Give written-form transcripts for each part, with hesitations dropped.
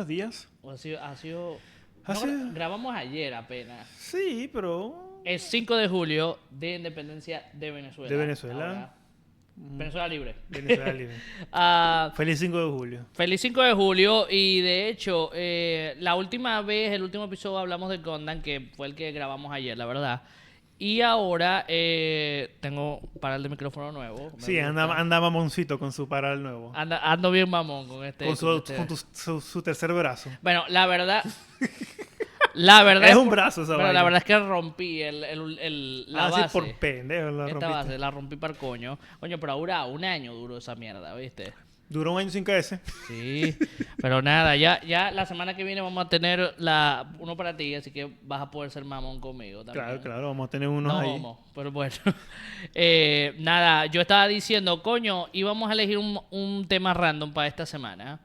¿Semanas? ¿Días? Grabamos ayer apenas. Sí, pero... Es 5 de julio de independencia de Venezuela. De Venezuela. Ahora, Venezuela libre. Venezuela libre. Feliz 5 de julio. Feliz 5 de julio. Y de hecho, la última vez, el último episodio hablamos de Gundam, que fue el que grabamos ayer, la verdad. Y ahora tengo paral de micrófono nuevo. Sí, anda mamoncito con su paral nuevo. Ando bien mamón con este. Con su tercer brazo. Bueno, la verdad... La verdad es un brazo esa pero vaina. la verdad es que rompí la base. Sí, por pendejo esta base la rompí para el coño. Coño, pero ahora un año duró esa mierda, ¿viste? Duró un año sin KS. Sí, pero nada, ya la semana que viene vamos a tener uno para ti, así que vas a poder ser mamón conmigo también. Claro, vamos a tener unos ahí. Vamos, pero bueno. Nada, yo estaba diciendo, coño, íbamos a elegir un tema random para esta semana.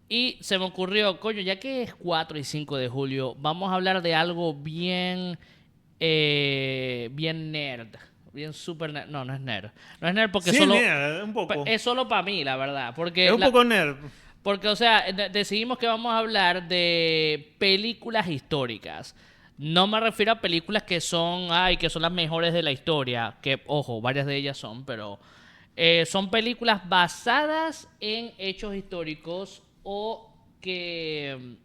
Y se me ocurrió, coño, ya que es 4 y 5 de julio, vamos a hablar de algo bien nerd. Bien super nerd. No es nerd. No es nerd porque sí, solo... nerd, un poco. Es solo para mí, la verdad. Porque es un poco nerd. Porque, o sea, decidimos que vamos a hablar de películas históricas. No me refiero a películas que son las mejores de la historia. Que, ojo, varias de ellas son, pero... son películas basadas en hechos históricos o que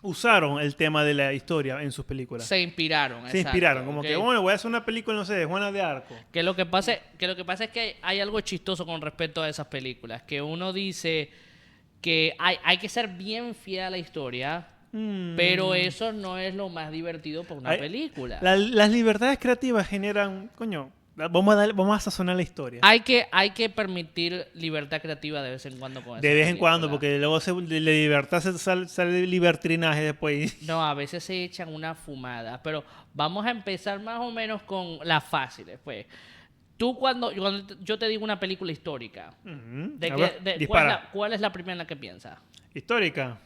usaron el tema de la historia en sus películas. Se inspiraron, como que, bueno, voy a hacer una película, no sé, de Juana de Arco. Que lo que pasa es que hay algo chistoso con respecto a esas películas, que uno dice que hay que ser bien fiel a la historia, pero eso no es lo más divertido para una película. Las libertades creativas generan, coño, vamos a sazonar la historia. Hay que permitir libertad creativa de vez en cuando con de vez en cuando, porque luego de libertad sale libertinaje después. No, a veces se echan una fumada. Pero vamos a empezar más o menos con las fáciles, pues. Tú cuando yo te digo una película histórica, ¿cuál es la primera en la que piensas? ¿Histórica?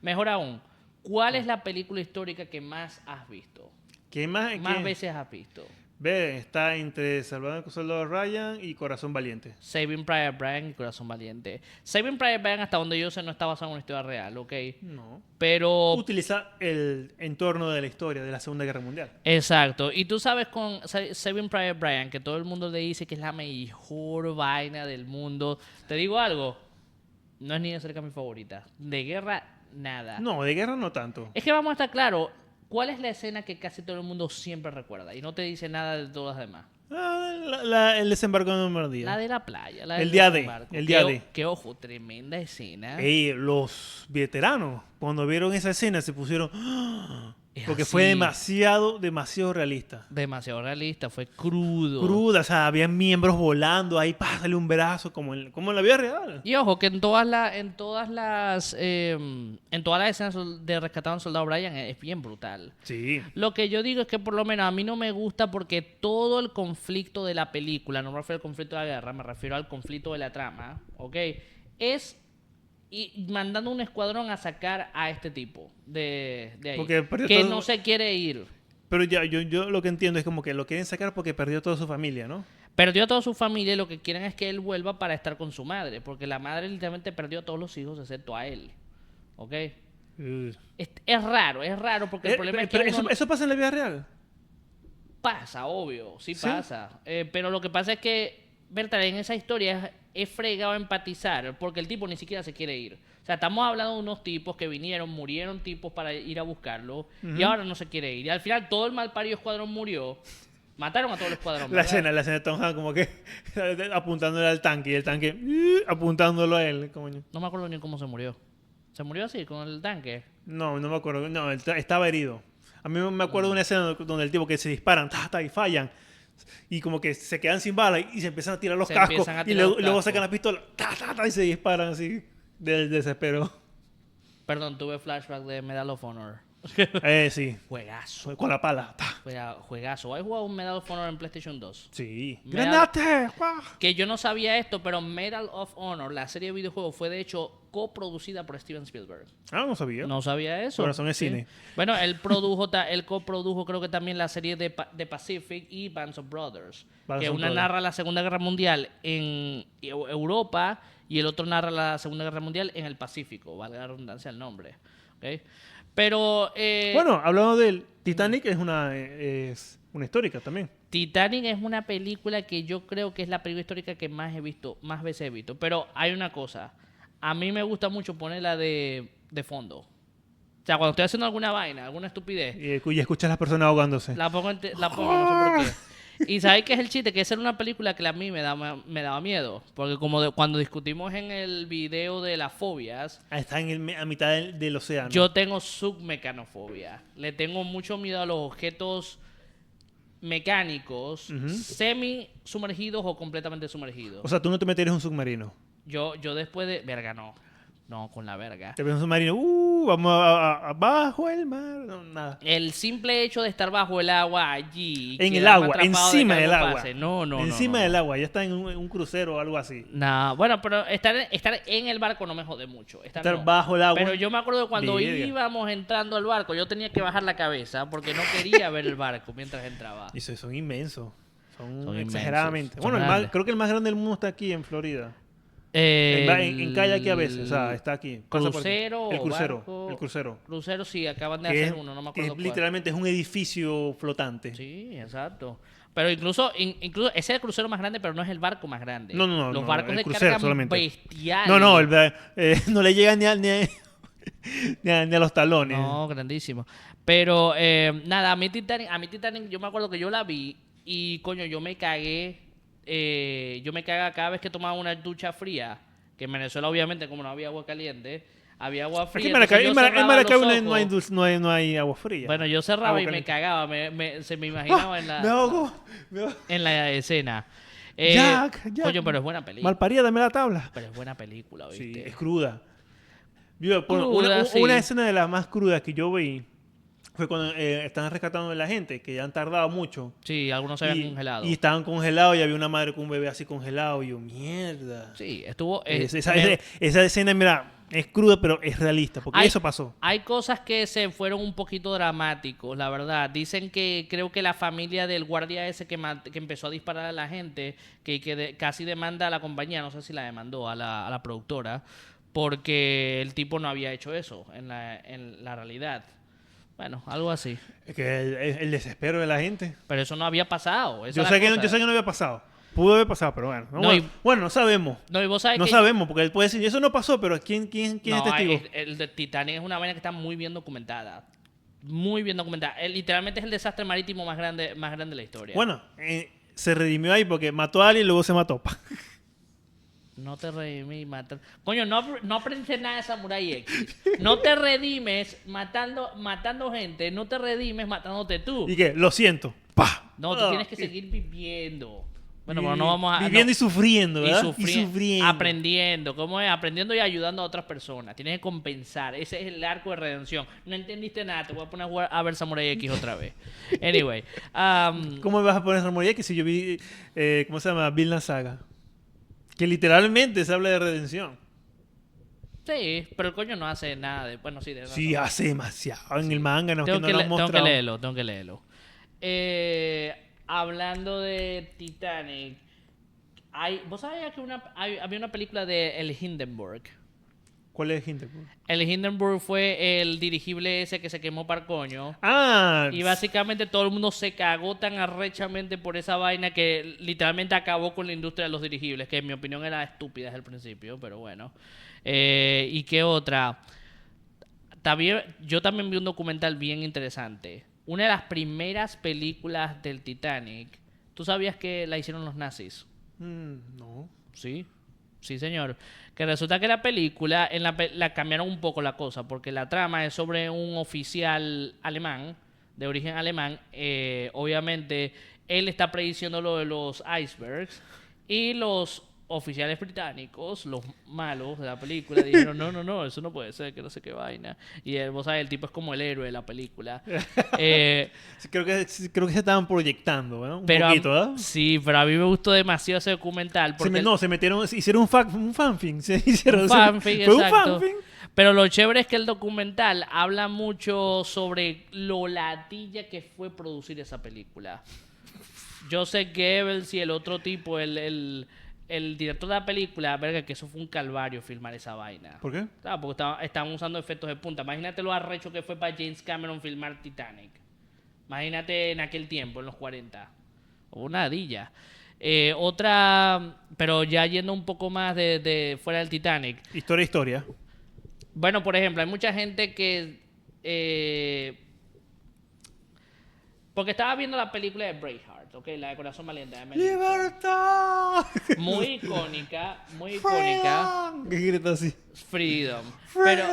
Mejor aún, ¿cuál es la película histórica que más has visto? ¿Qué más veces has visto? Ve, está entre Salvador el Soldado Ryan y Corazón Valiente. Saving Private Ryan y Corazón Valiente. Saving Private Ryan, hasta donde yo sé, no está basado en una historia real, ¿ok? No. Pero... utiliza el entorno de la historia de la Segunda Guerra Mundial. Exacto. Y tú sabes con Saving Private Ryan, que todo el mundo le dice que es la mejor vaina del mundo. Te digo algo, no es ni de cerca mi favorita. De guerra, nada. No, de guerra no tanto. Es que vamos a estar claros. ¿Cuál es la escena que casi todo el mundo siempre recuerda? Y no te dice nada de todas las demás. El desembarco de Normandía. La de la playa. El día D. Que ojo, tremenda escena. Los veteranos, cuando vieron esa escena, se pusieron... porque así. Fue demasiado realista. Demasiado realista, fue crudo. Cruda, o sea, había miembros volando, ahí pásale un brazo, como en la vida real. Y ojo, que en todas las escenas de Rescatado a un Soldado Ryan es bien brutal. Sí. Lo que yo digo es que por lo menos a mí no me gusta porque todo el conflicto de la película, no me refiero al conflicto de la guerra, me refiero al conflicto de la trama, ¿ok? Es... y mandando un escuadrón a sacar a este tipo de ahí. Que no se quiere ir. Pero ya, yo lo que entiendo es como que lo quieren sacar porque perdió toda su familia, ¿no? Perdió a toda su familia y lo que quieren es que él vuelva para estar con su madre. Porque la madre literalmente perdió a todos los hijos excepto a él. ¿Ok? Es raro porque el problema es que... ¿Eso pasa en la vida real? Pasa, obvio. Sí pasa. Pero lo que pasa es que, Berta, en esa historia es fregado empatizar porque el tipo ni siquiera se quiere ir. O sea, estamos hablando de unos tipos que murieron tipos para ir a buscarlo y ahora no se quiere ir. Y al final todo el malparido escuadrón murió. Mataron a todo el escuadrón. La escena de Tom Hanks como que apuntándole al tanque y el tanque apuntándolo a él. Coño. No me acuerdo ni cómo se murió. ¿Se murió así con el tanque? No me acuerdo. No, estaba herido. A mí me acuerdo de una escena donde el tipo que se disparan y fallan. Y como que se quedan sin bala y se empiezan a tirar los cascos. Y luego sacan la pistola y se disparan así del desespero. Perdón, tuve flashback de Medal of Honor. Sí. Juegazo. Con la pala. Juegazo. ¿Has jugado un Medal of Honor en PlayStation 2? Sí. ¡Granate! Que yo no sabía esto, pero Medal of Honor, la serie de videojuegos, fue de hecho coproducida por Steven Spielberg. No sabía. No sabía eso. Corazón es cine. Bueno, él coprodujo creo que también la serie de Pacific y Bands of Brothers. Que una narra la Segunda Guerra Mundial en Europa y el otro narra la Segunda Guerra Mundial en el Pacífico. Valga la redundancia el nombre. ¿Okay? Pero... bueno, hablando del Titanic, es una histórica también. Titanic es una película que yo creo que es la película histórica que más veces he visto. Pero hay una cosa. A mí me gusta mucho ponerla de fondo. O sea, cuando estoy haciendo alguna vaina, alguna estupidez. Y escuchas a las personas ahogándose. La pongo, no sé por qué. Y ¿sabes qué es el chiste? Que esa era una película que a mí me daba miedo. Porque cuando discutimos en el video de las fobias... Está a mitad del océano. Yo tengo submecanofobia. Le tengo mucho miedo a los objetos mecánicos, semi-sumergidos o completamente sumergidos. O sea, tú no te meterías en un submarino. Yo después de... Verga, no. No, con la verga. Te ves un submarino, vamos bajo el mar, no, nada. El simple hecho de estar bajo el agua allí... En el agua, encima del agua. No. Encima del agua, ya está en un crucero o algo así. No, bueno, pero estar en el barco no me jode mucho. Estar bajo el agua. Pero yo me acuerdo de cuando íbamos entrando al barco, yo tenía que bajar la cabeza porque no quería ver el barco mientras entraba. Y son inmensos. Son inmensos. exageradamente. Bueno, creo que el más grande del mundo está aquí en Florida. En calle aquí a veces, o sea, está aquí. ¿Crucero el crucero, barco? el crucero. Crucero sí, acaban de hacer uno, no me acuerdo cuál. Literalmente es un edificio flotante. Sí, exacto. Pero incluso ese es el crucero más grande, pero no es el barco más grande. No. Los barcos de carga solamente. Bestiales. No le llega ni a los talones. No, grandísimo. Pero nada, a mí Titanic, yo me acuerdo que yo la vi y coño, yo me cagué. Yo me cagaba cada vez que tomaba una ducha fría, que en Venezuela obviamente como no había agua caliente, había agua fría. En Maracaibo no hay agua fría. Bueno, yo cerraba y me cagaba, se me imaginaba en la escena. Jack. Coño, pero es buena película. Malparida, dame la tabla. Pero es buena película, ¿viste? Sí, es cruda. Sí. Una escena de las más crudas que yo vi fue cuando estaban rescatando a la gente, que ya han tardado mucho. Sí, algunos se habían congelado. Y estaban congelados y había una madre con un bebé así congelado. Y yo, mierda. Sí, estuvo... esa escena, mira, es cruda, pero es realista, porque eso pasó. Hay cosas que se fueron un poquito dramáticos, la verdad. Dicen que creo que la familia del guardia ese que empezó a disparar a la gente, que casi demanda a la compañía, no sé si la demandó a la productora, porque el tipo no había hecho eso en la realidad. Bueno, algo así. Es que el desespero de la gente. Pero eso no había pasado. Yo sé que no había pasado. Pudo haber pasado, pero bueno. No sabemos. No, y vos sabes no sabemos, porque él puede decir, eso no pasó, pero ¿quién es testigo? El de Titanic es una vaina que está muy bien documentada. Muy bien documentada. Literalmente es el desastre marítimo más grande de la historia. Bueno, se redimió ahí porque mató a alguien y luego se mató. No te redimes matando. Coño, no aprendiste nada de Samurai X. No te redimes matando gente. No te redimes matándote tú. ¿Y qué? Lo siento. ¡Pah! No, tú tienes que seguir viviendo. Bueno, pero no vamos a... Viviendo y sufriendo, ¿verdad? Y sufriendo. Aprendiendo. ¿Cómo es? Aprendiendo y ayudando a otras personas. Tienes que compensar. Ese es el arco de redención. No entendiste nada. Te voy a poner a ver Samurai X otra vez. Anyway. ¿Cómo me vas a poner Samurai X si yo vi... ¿cómo se llama? Vinland Saga. Que literalmente se habla de redención. Sí, pero el coño no hace nada de... Bueno, sí, sí, hace demasiado. En el manga no, tengo que no lo han mostrado. Tengo que leerlo. Hablando de Titanic, ¿vos sabías que había una película de El Hindenburg? ¿Cuál es Hindenburg? El Hindenburg fue el dirigible ese que se quemó para coño. Y básicamente todo el mundo se cagó tan arrechamente por esa vaina que literalmente acabó con la industria de los dirigibles, que en mi opinión era estúpida desde el principio, pero bueno. ¿Y qué otra? Yo también vi un documental bien interesante. Una de las primeras películas del Titanic, ¿tú sabías que la hicieron los nazis? No. Sí, señor. Que resulta que la película, la cambiaron un poco la cosa, porque la trama es sobre un oficial alemán, de origen alemán. Obviamente, él está prediciendo lo de los icebergs y los oficiales británicos, los malos de la película, dijeron, no, eso no puede ser, que no sé qué vaina. Y vos sabés, el tipo es como el héroe de la película. Creo que se estaban proyectando, ¿no? Un pero poquito, ¿eh? Sí, pero a mí me gustó demasiado ese documental. Porque hicieron un fanfic. Un fanfic, fue exacto. un fanfic. Pero lo chévere es que el documental habla mucho sobre lo ladilla que fue producir esa película. Joseph Goebbels y el otro tipo, el director de la película, verga, que eso fue un calvario filmar esa vaina. ¿Por qué? Claro, porque estaban usando efectos de punta. Imagínate lo arrecho que fue para James Cameron filmar Titanic. Imagínate en aquel tiempo, en los 40. Una ladilla. Otra, pero ya yendo un poco más de fuera del Titanic. Historia. Bueno, por ejemplo, hay mucha gente que... porque estaba viendo la película de Braveheart, ¿ok? La de Corazón Valiente. ¡Libertad! Muy icónica. ¿Qué grita así? Freedom. Pero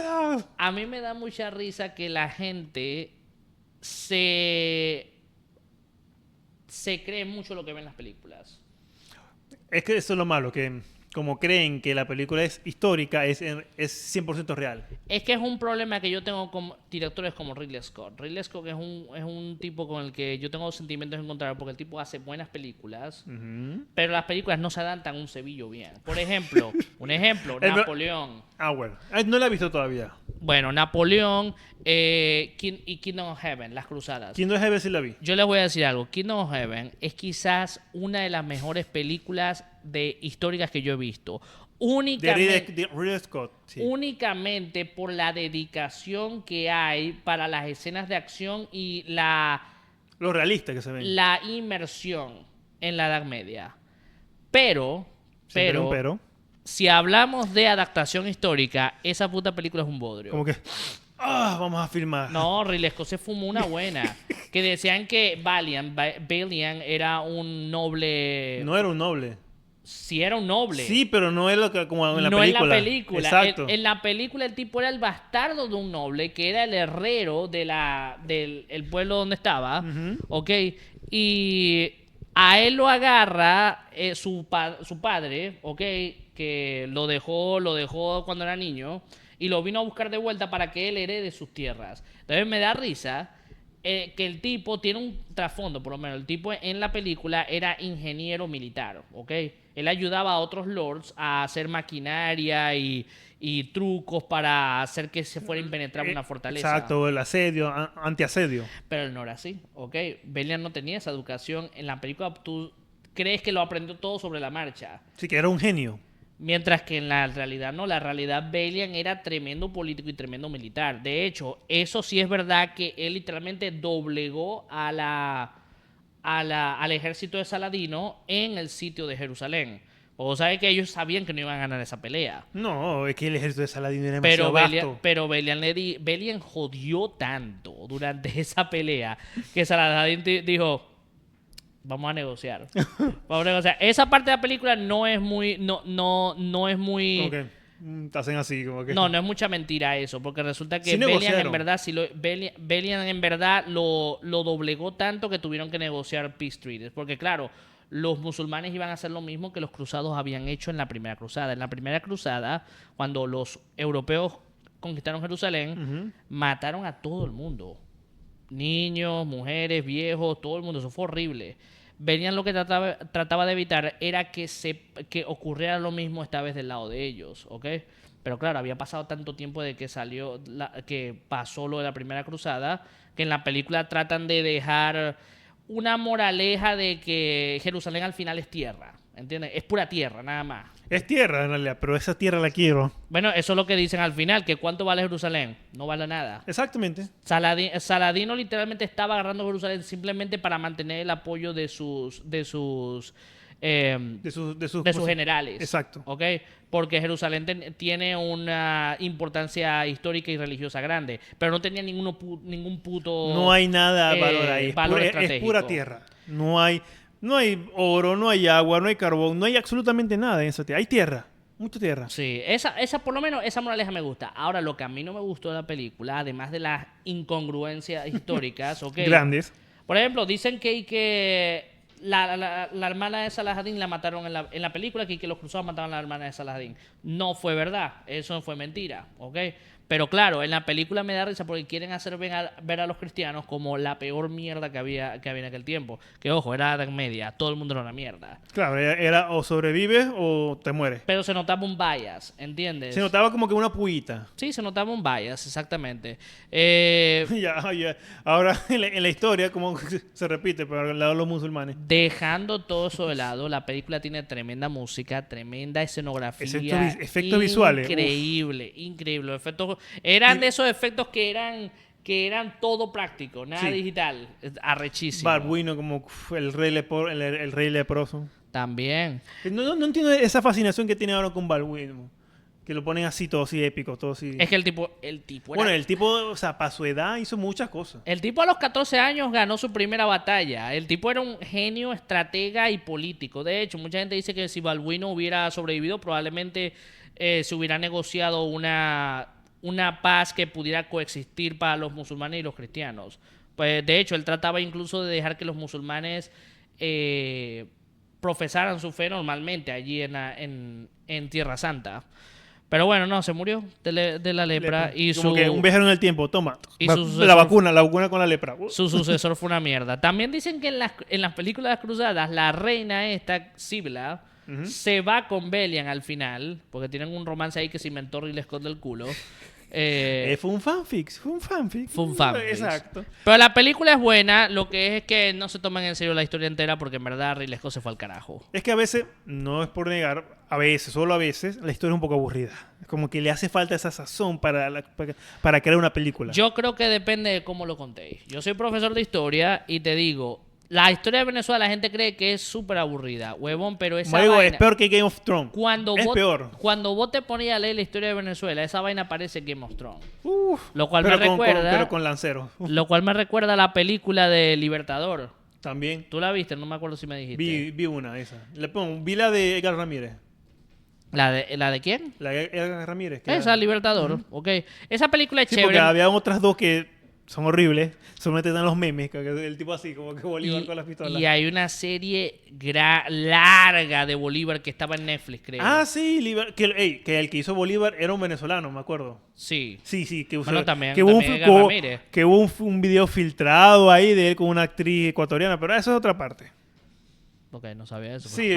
a mí me da mucha risa que la gente se cree mucho lo que ven las películas. Es que eso es lo malo, que como creen que la película es histórica, es 100% real. Es que es un problema que yo tengo con directores como Ridley Scott. Ridley Scott es un tipo con el que yo tengo sentimientos encontrados porque el tipo hace buenas películas, pero las películas no se adaptan a un cebillo bien. Por ejemplo, Napoleón. Bueno. No la he visto todavía. Bueno, Napoleón y Kingdom of Heaven, Las Cruzadas. Kingdom of Heaven sí la vi. Yo les voy a decir algo. Kingdom of Heaven es quizás una de las mejores películas históricas que yo he visto. Únicamente, De Ridley Scott, sí. Únicamente por la dedicación que hay para las escenas de acción y lo realista que se ve. La inmersión en la Edad Media. Pero si hablamos de adaptación histórica, esa puta película es un bodrio. Como que... vamos a filmar. No, Ridley Scott se fumó una buena. Que decían que Valiant era un noble... No era un noble. Sí era un noble. Sí, pero no es como en la película. No en la película. Exacto. En la película el tipo era el bastardo de un noble, que era el herrero del pueblo donde estaba. ¿Ok? Y a él lo agarra su padre, ¿ok? Que lo dejó cuando era niño y lo vino a buscar de vuelta para que él herede sus tierras. Entonces me da risa que el tipo tiene un trasfondo, por lo menos. El tipo en la película era ingeniero militar, ¿ok? Él ayudaba a otros lords a hacer maquinaria y trucos para hacer que se fuera impenetrable una fortaleza. Exacto, el asedio, antiasedio. Pero él no era así, ¿ok? Belian no tenía esa educación. En la película tú crees que lo aprendió todo sobre la marcha. Sí, que era un genio. Mientras que en la realidad no, la realidad Belian era tremendo político y tremendo militar. De hecho, eso sí es verdad que él literalmente doblegó al ejército de Saladino en el sitio de Jerusalén. O sabes que ellos sabían que no iban a ganar esa pelea. No, es que el ejército de Saladino era demasiado vasto. Pero Belian jodió tanto durante esa pelea que Saladin dijo... Vamos a negociar. Esa parte de la película no es muy... No es muy... Como que te hacen así, como que... No es mucha mentira eso, porque resulta que Sí Belian en verdad lo doblegó tanto que tuvieron que negociar peace treaties. Porque claro, los musulmanes iban a hacer lo mismo que los cruzados habían hecho en la primera cruzada. En la primera cruzada, cuando los europeos conquistaron Jerusalén, mataron a todo el mundo. Niños, mujeres, viejos, todo el mundo. Eso fue horrible. Belian lo que trataba de evitar era que ocurriera lo mismo esta vez del lado de ellos, ¿ok? Pero claro, había pasado tanto tiempo de que que pasó lo de la primera cruzada, que en la película tratan de dejar una moraleja de que Jerusalén al final es tierra, ¿entiendes? Es pura tierra, nada más. Es tierra, en realidad, pero esa tierra la quiero. Bueno, eso es lo que dicen al final, que ¿cuánto vale Jerusalén? No vale nada. Exactamente. Saladino literalmente estaba agarrando Jerusalén simplemente para mantener el apoyo de sus generales. Exacto. ¿Ok? Porque Jerusalén tiene una importancia histórica y religiosa grande, pero no tenía ningún puto... No hay nada valor ahí. Es pura tierra. No hay oro, no hay agua, no hay carbón, no hay absolutamente nada en esa tierra. Hay tierra, mucha tierra. Sí, esa por lo menos, esa moraleja me gusta. Ahora, lo que a mí no me gustó de la película, además de las incongruencias históricas, ¿ok? Grandes. Por ejemplo, dicen que la hermana de Saladín la mataron en la película, que los cruzados mataron a la hermana de Saladín. No fue verdad, eso fue mentira, ¿ok? Pero claro, en la película me da risa porque quieren hacer ver a los cristianos como la peor mierda que había en aquel tiempo. Que ojo, era Edad Media, todo el mundo era una mierda. Claro, era o sobrevives o te mueres. Pero se notaba un bias, ¿entiendes? Se notaba como que una puita. Sí, se notaba un bias, exactamente. Ya. Ahora, en la historia, como se repite, pero al lado de los musulmanes. Dejando todo eso de lado, la película tiene tremenda música, tremenda escenografía. Efectos visuales. Increíble. Eran de esos efectos que eran todo práctico, nada digital. Arrechísimo. Balbuino como el rey leproso. También. No entiendo esa fascinación que tiene ahora con Balbuino. Que lo ponen así, todo así épico, todo así. Es que el tipo Bueno, el tipo, o sea, para su edad hizo muchas cosas. El tipo a los 14 años ganó su primera batalla. El tipo era un genio, estratega y político. De hecho, mucha gente dice que si Balbuino hubiera sobrevivido, probablemente se hubiera negociado una paz que pudiera coexistir para los musulmanes y los cristianos. Pues, de hecho, él trataba incluso de dejar que los musulmanes profesaran su fe normalmente allí en Tierra Santa. Pero bueno, no, se murió de la lepra. Y como que un viajero en el tiempo, toma. Y la vacuna con la lepra. Su sucesor fue una mierda. También dicen que en las películas cruzadas, la reina esta, Sibla, se va con Belian al final, porque tienen un romance ahí que se inventó y le esconde el culo. Fue un fanfic. Exacto. Pero la película es buena, lo que es que no se toman en serio la historia entera porque en verdad Ridley Scott se fue al carajo. Es que a veces, no es por negar, solo a veces, la historia es un poco aburrida. Es como que le hace falta esa sazón para crear una película. Yo creo que depende de cómo lo contéis. Yo soy profesor de historia y te digo, la historia de Venezuela la gente cree que es súper aburrida, huevón, pero esa vaina... es peor que Game of Thrones. Peor. Cuando vos te ponías a leer la historia de Venezuela, esa vaina parece Game of Thrones. Lo cual pero con lanceros. Lo cual me recuerda a la película de Libertador. También. ¿Tú la viste? No me acuerdo si me dijiste. Vi una, esa. Vi la de Edgar Ramírez. ¿La de quién? La de Edgar Ramírez. Esa, Libertador. Ok. Esa película es chévere. Porque había otras dos que son horribles. Solamente están los memes, que el tipo así, como que Bolívar con las pistolas. Y hay una serie larga de Bolívar que estaba en Netflix, creo. Ah, sí, que el que hizo Bolívar era un venezolano, me acuerdo. Sí. Sí, que bueno, también que hubo un video filtrado ahí de él con una actriz ecuatoriana, pero eso es otra parte. Ok, no sabía eso. Sí,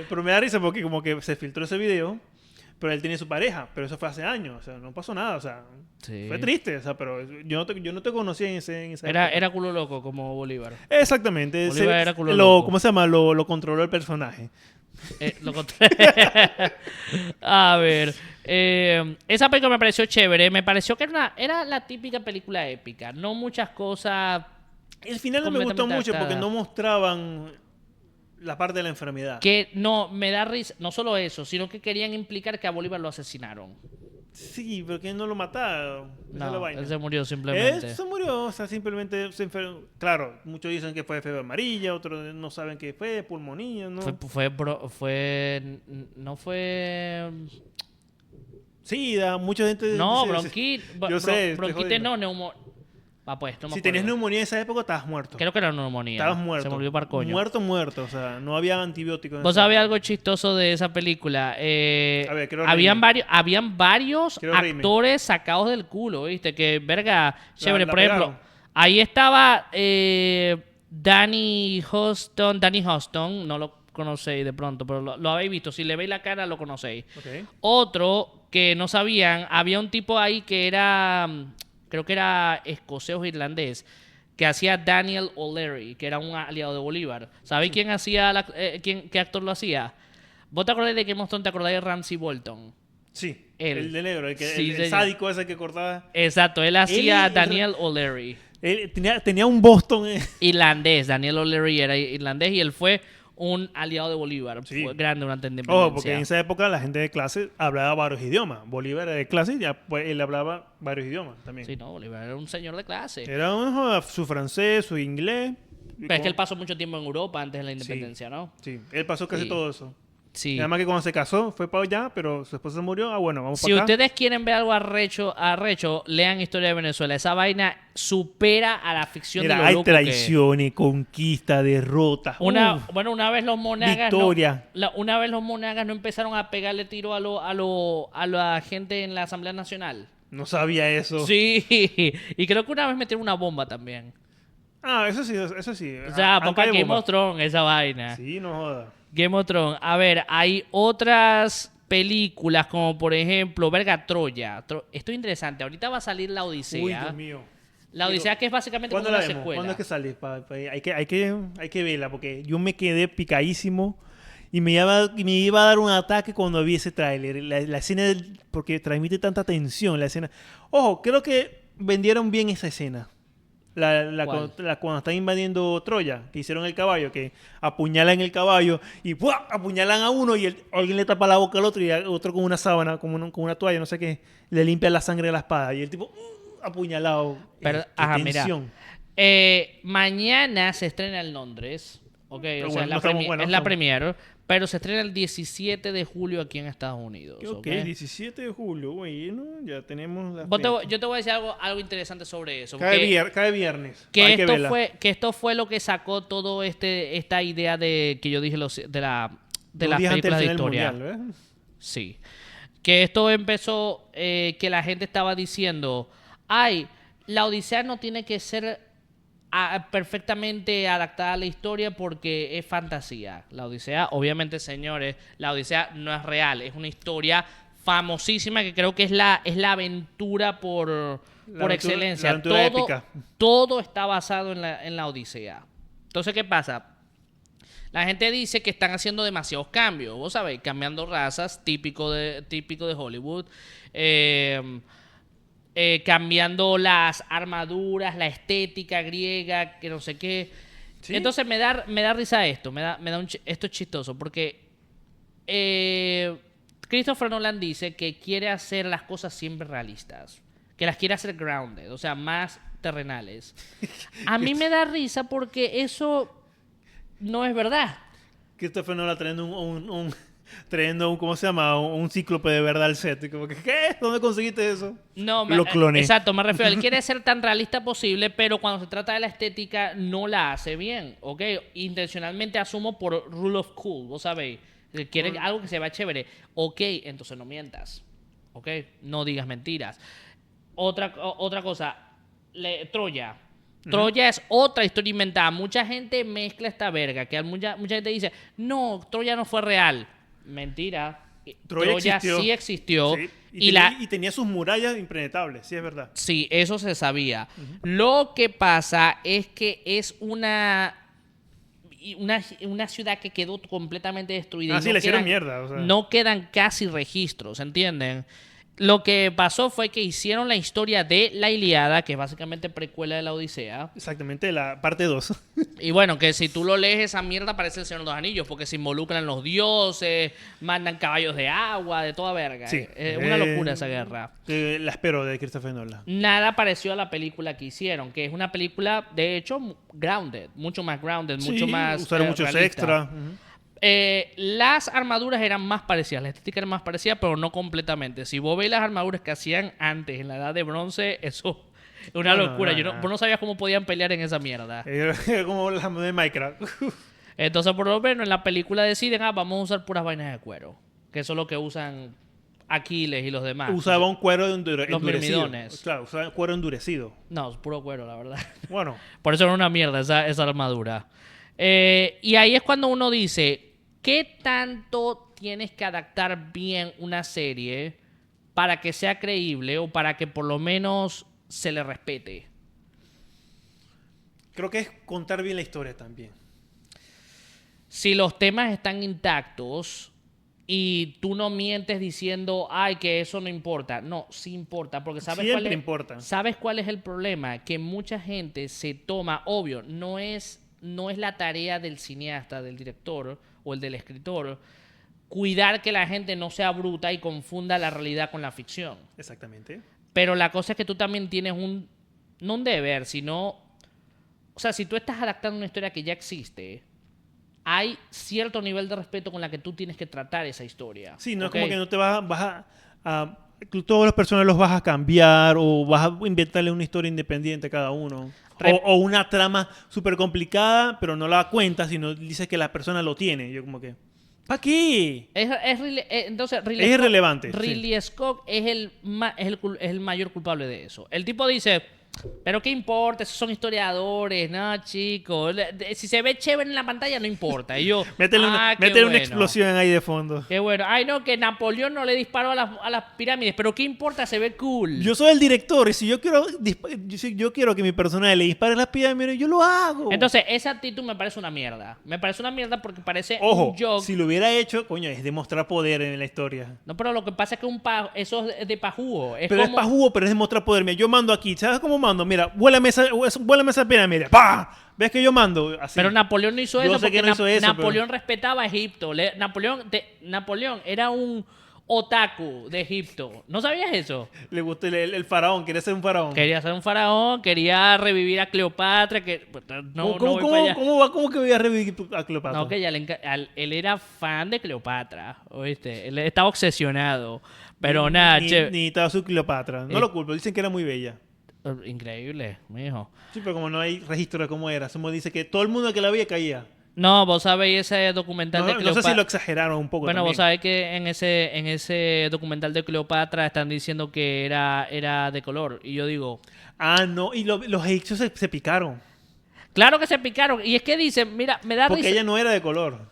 pero me da risa porque como que se filtró ese video, pero él tiene su pareja, pero eso fue hace años, o sea, no pasó nada, o sea, fue triste, o sea, pero yo no te conocía en esa época. Era culo loco como Bolívar. Exactamente. Bolívar era culo loco. ¿Cómo se llama? Lo controló el personaje. A ver, esa película me pareció chévere, me pareció que era la típica película épica, no muchas cosas. El final no me gustó mucho porque no mostraban la parte de la enfermedad. Que no, me da risa, no solo eso, sino que querían implicar que a Bolívar lo asesinaron. Sí, pero que no lo mataron. No, él se murió simplemente. Él se murió, o sea, simplemente se enfermó. Claro, muchos dicen que fue fiebre amarilla, otros no saben qué fue, pulmonía, ¿no? No fue... SIDA, mucha gente... No, bronquitis. Bronquitis no, neumonía. Pues, no si tenías neumonía en esa época, estabas muerto. Creo que era neumonía. Estabas muerto. Se murió par coño. Muerto. O sea, no había antibióticos. ¿Vos sabés algo chistoso de esa película? Habían varios actores sacados del culo, ¿viste? Que, verga, chévere. Por ejemplo, ahí estaba Danny Huston. No lo conocéis de pronto, pero lo habéis visto. Si le veis la cara, lo conocéis. Okay. Otro que no sabían, había un tipo ahí que era... creo que era escocés o irlandés, que hacía Daniel O'Leary, que era un aliado de Bolívar. ¿Sabéis quién hacía qué actor lo hacía? ¿Vos te acordás de Game of Thrones? ¿Te acordás de Ramsay Bolton? Sí, el de negro, el sádico ese que cortaba. Exacto, él hacía Daniel O'Leary. Él tenía un Boston. Irlandés, Daniel O'Leary era irlandés y él fue un aliado de Bolívar, sí. Fue grande durante la independencia. Porque en esa época la gente de clase hablaba varios idiomas. Bolívar era de clase y ya pues, él hablaba varios idiomas también. Sí, no, Bolívar era un señor de clase. Era su francés, su inglés. Pero es que él pasó mucho tiempo en Europa antes de la independencia, sí. ¿no? Sí, él pasó casi todo eso. Sí. Además que cuando se casó fue para allá, pero su esposa murió. Bueno, vamos para Si acá. ustedes quieren ver algo arrecho, lean Historia de Venezuela. Esa vaina supera a la ficción de lo hay loco que es. traiciones, conquista, derrotas. Bueno, una vez los monagas victoria. una vez los monagas no empezaron a pegarle tiro a la gente en la Asamblea Nacional. No sabía eso. Sí, y creo que una vez metieron una bomba también. Eso sí, eso sí. O sea, Aunque papá, hay Game bomba. of Thrones, esa vaina. Sí, no joda. Game of Thrones. A ver, hay otras películas como por ejemplo, verga, Troya. Esto es interesante. Ahorita va a salir La Odisea. Uy, Dios mío. La Odisea que es básicamente como ¿Cuándo una la vemos? secuela. ¿Cuándo es que sale? Hay que verla porque yo me quedé picadísimo y me iba a dar un ataque cuando vi ese tráiler. La escena, porque transmite tanta tensión la escena. Ojo, creo que vendieron bien esa escena. Cuando están invadiendo Troya, que hicieron el caballo, que apuñalan el caballo y ¡buah! Apuñalan a uno y alguien le tapa la boca al otro y al otro con una sábana, con una toalla, no sé qué, le limpia la sangre de la espada y el tipo apuñalado. Pero, mira. Mañana se estrena en Londres. Ok, o sea, es la premier, pero se estrena el 17 de julio aquí en Estados Unidos. Ok, 17 de julio, bueno, ya tenemos la yo te voy a decir algo interesante sobre eso. Cae viernes. Que esto fue lo que sacó todo esta idea de que yo dije de las películas de historia. Mundial, sí. Que esto empezó que la gente estaba diciendo, ay, la Odisea no tiene que ser perfectamente adaptada a la historia porque es fantasía. La Odisea, obviamente, señores, la Odisea no es real, es una historia famosísima que creo que es la aventura por excelencia. La aventura épica. Todo está basado en la Odisea. Entonces, ¿qué pasa? La gente dice que están haciendo demasiados cambios. Vos sabéis, cambiando razas, típico de Hollywood. Cambiando las armaduras, la estética griega, que no sé qué. ¿Sí? Entonces me da risa esto. Esto es chistoso. Porque Christopher Nolan dice que quiere hacer las cosas siempre realistas. Que las quiere hacer grounded. O sea, más terrenales. A mí me da risa porque eso no es verdad. Christopher Nolan trayendo ¿cómo se llama? Un cíclope de verdad al set. Como que, ¿qué? ¿Dónde conseguiste eso? No, lo cloné. Exacto, me refiero. Él quiere ser tan realista posible, pero cuando se trata de la estética no la hace bien, ¿ok? Intencionalmente asumo por rule of cool, vos sabéis. Quiere algo que se vea chévere. Ok, entonces no mientas. ¿Ok? No digas mentiras. Otra cosa. Troya. Troya es otra historia inventada. Mucha gente mezcla esta verga. Que mucha gente dice, no, Troya no fue real. Mentira. Troya sí existió. Sí. Y tenía sus murallas impenetrables, sí es verdad. Sí, eso se sabía. Lo que pasa es que es una ciudad que quedó completamente destruida. Sí, le hicieron mierda. O sea. No quedan casi registros, ¿entienden? Lo que pasó fue que hicieron la historia de la Ilíada, que es básicamente precuela de la Odisea. Exactamente, la parte 2. Y bueno, que si tú lo lees, esa mierda parece el Señor de los Anillos, porque se involucran los dioses, mandan caballos de agua, de toda verga. Sí. Es una locura esa guerra. La espero de Christopher Nolan. Nada pareció a la película que hicieron, que es una película, de hecho, grounded, mucho más grounded, mucho más usaron muchos extras. Las armaduras eran más parecidas, la estética era más parecida, pero no completamente. Si vos veis las armaduras que hacían antes, en la edad de bronce, eso es una locura. Vos no sabías cómo podían pelear en esa mierda. Era como las de Minecraft. Entonces, por lo menos, en la película deciden, vamos a usar puras vainas de cuero. Que eso es lo que usan Aquiles y los demás. Usaba un cuero endurecido. Los mirmidones. Claro, usaba cuero endurecido. No, es puro cuero, la verdad. Bueno. Por eso era una mierda esa armadura. Y ahí es cuando uno dice, ¿qué tanto tienes que adaptar bien una serie para que sea creíble o para que por lo menos se le respete? Creo que es contar bien la historia también. Si los temas están intactos y tú no mientes diciendo, ay, que eso no importa. No, sí importa, porque ¿sabes cuál es el problema? Que mucha gente se toma, obvio, no es la tarea del cineasta, del director o el del escritor, cuidar que la gente no sea bruta y confunda la realidad con la ficción. Exactamente. Pero la cosa es que tú también tienes no un deber, sino... O sea, si tú estás adaptando una historia que ya existe, hay cierto nivel de respeto con la que tú tienes que tratar esa historia. Sí, no ¿okay? es como que no te vas a todos los personajes los vas a cambiar o vas a inventarle una historia independiente a cada uno. O una trama súper complicada, pero no la cuentas, sino dices que la persona lo tiene. Yo como que, ¿para qué? Entonces, Es irrelevante. Ridley Scott es el mayor culpable de eso. El tipo dice, pero ¿qué importa? Esos son historiadores, no, chicos. Si se ve chévere en la pantalla, no importa. Y yo, métele una bueno. explosión ahí de fondo. Qué bueno. Ay, no, que Napoleón no le disparó a las pirámides, pero ¿qué importa? Se ve cool. Yo soy el director y si yo quiero que mi personaje le dispare las pirámides, yo lo hago. Entonces, esa actitud me parece una mierda. Me parece una mierda porque parece Ojo, un joke. si lo hubiera hecho, coño, es demostrar poder en la historia. No, pero lo que pasa es que eso es de pajúo. Es pajúo, pero es demostrar poder. Mira, yo mando aquí. ¿Sabes cómo mando? Mira, vuélame esa pirámide. ¡Pah! ¿Ves que yo mando? Así. Pero Napoleón no hizo eso porque Napoleón pero... respetaba a Egipto. Napoleón era un otaku de Egipto. ¿No sabías eso? Le gustó el faraón, quería ser un faraón. Quería ser un faraón, quería revivir a Cleopatra. ¿Cómo que voy a revivir a Cleopatra? No, que él era fan de Cleopatra, ¿oíste? Él estaba obsesionado. Pero nada, ni estaba su Cleopatra. No lo culpo, dicen que era muy bella. Increíble, mijo. Sí, pero como no hay registro de cómo era, Sumo dice que todo el mundo que la veía caía. No, vos sabéis ese documental de Cleopatra. No sé si lo exageraron un poco. Bueno, también. vos sabés que en ese documental de Cleopatra están diciendo que era de color. Y yo digo... No, y los egipcios se picaron. Claro que se picaron. Y es que dicen, mira, me da risa. Porque ella no era de color.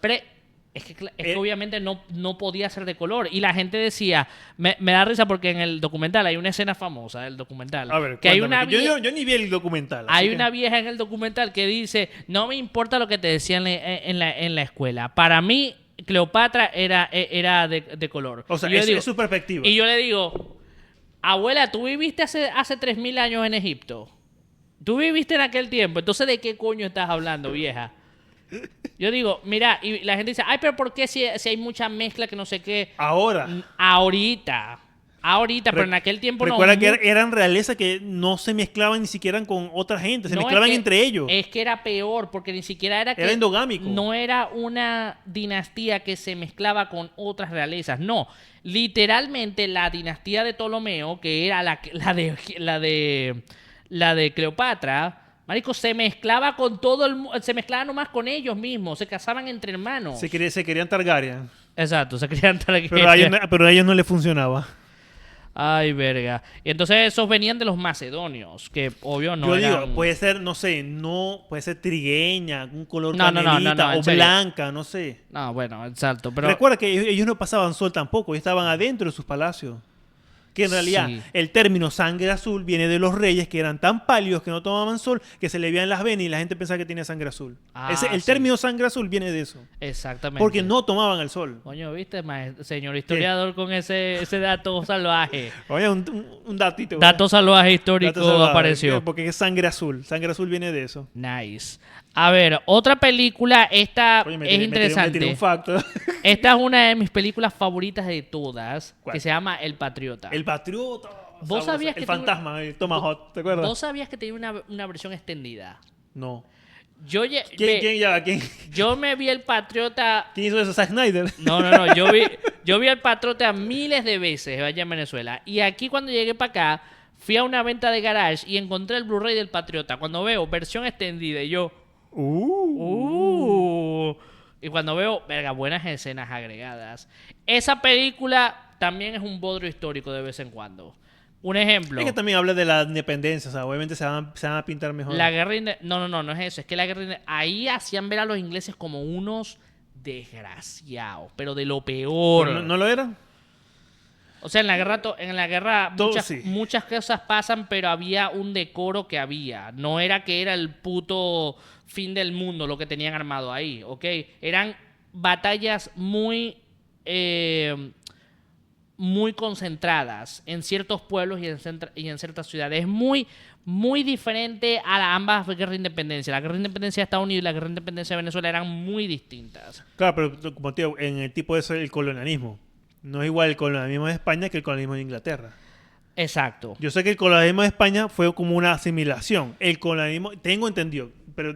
Es que obviamente no podía ser de color. Y la gente decía, me da risa porque en el documental hay una escena famosa del documental. A ver, que hay una yo ni vi el documental. Hay una vieja en el documental que dice, no me importa lo que te decían en la escuela. Para mí, Cleopatra era de color. O sea, es su perspectiva. Y yo le digo, abuela, ¿tú viviste hace 3.000 años en Egipto? ¿Tú viviste en aquel tiempo? Entonces, ¿de qué coño estás hablando, vieja? Yo digo, mira, y la gente dice, ay, pero ¿por qué si hay mucha mezcla que no sé qué? Ahorita, pero en aquel tiempo recuerda que eran realezas que no se mezclaban ni siquiera con otra gente, se mezclaban entre ellos. Es que era peor, porque ni siquiera era endogámico. No era una dinastía que se mezclaba con otras realezas, no. Literalmente la dinastía de Ptolomeo, que era la de Cleopatra, marico, se mezclaba con todo el mundo, se mezclaba nomás con ellos mismos, se casaban entre hermanos. Se querían Targaryen. Exacto, se querían Targaryen. Pero a ellos no les funcionaba. Ay, verga. Y entonces esos venían de los macedonios, que obvio no eran... Yo digo, puede ser, no sé, puede ser trigueña, un color canelita o blanca, no sé. No, bueno, exacto, pero... Recuerda que ellos no pasaban sol tampoco, ellos estaban adentro de sus palacios. Que en realidad el término sangre azul viene de los reyes que eran tan pálidos que no tomaban sol que se le veían las venas y la gente pensaba que tenía sangre azul. El término sangre azul viene de eso. Exactamente. Porque no tomaban el sol. Coño, ¿viste, señor historiador, con ese dato salvaje? Oye, un datito. Dato salvaje histórico apareció. Porque es sangre azul. Sangre azul viene de eso. Nice. A ver, otra película, esta es interesante. Me tiré un facto. Esta es una de mis películas favoritas de todas, ¿cuál? Que se llama El Patriota. El Patriota. ¿Vos sabías que el fantasma, el Tomahawk, ¿te acuerdas? ¿Vos sabías que tenía una versión extendida? No. ¿Quién? Yo me vi El Patriota... ¿Quién hizo eso? ¿Zack Snyder? No. Yo vi El Patriota miles de veces allá en Venezuela. Y aquí cuando llegué para acá, fui a una venta de garage y encontré el Blu-ray del Patriota. Cuando veo versión extendida y yo... Y cuando veo, verga, buenas escenas agregadas. Esa película también es un bodrio histórico de vez en cuando. Un ejemplo. Es que también habla de la independencia, o sea, obviamente se van a pintar mejor. La guerra no es eso. Es que la guerra ahí hacían ver a los ingleses como unos desgraciados, pero de lo peor. ¿No lo eran? O sea, en la guerra muchas cosas pasan, pero había un decoro que había. No era que era el puto fin del mundo lo que tenían armado ahí, ¿ok? Eran batallas muy concentradas en ciertos pueblos y en ciertas ciudades. Es muy, muy diferente a ambas guerras de independencia. La guerra de independencia de Estados Unidos y la guerra de independencia de Venezuela eran muy distintas. Claro, pero como te digo, en el tipo de eso el colonialismo. No es igual el colonialismo de España que el colonialismo de Inglaterra. Exacto. Yo sé que el colonialismo de España fue como una asimilación. El colonialismo, tengo entendido, pero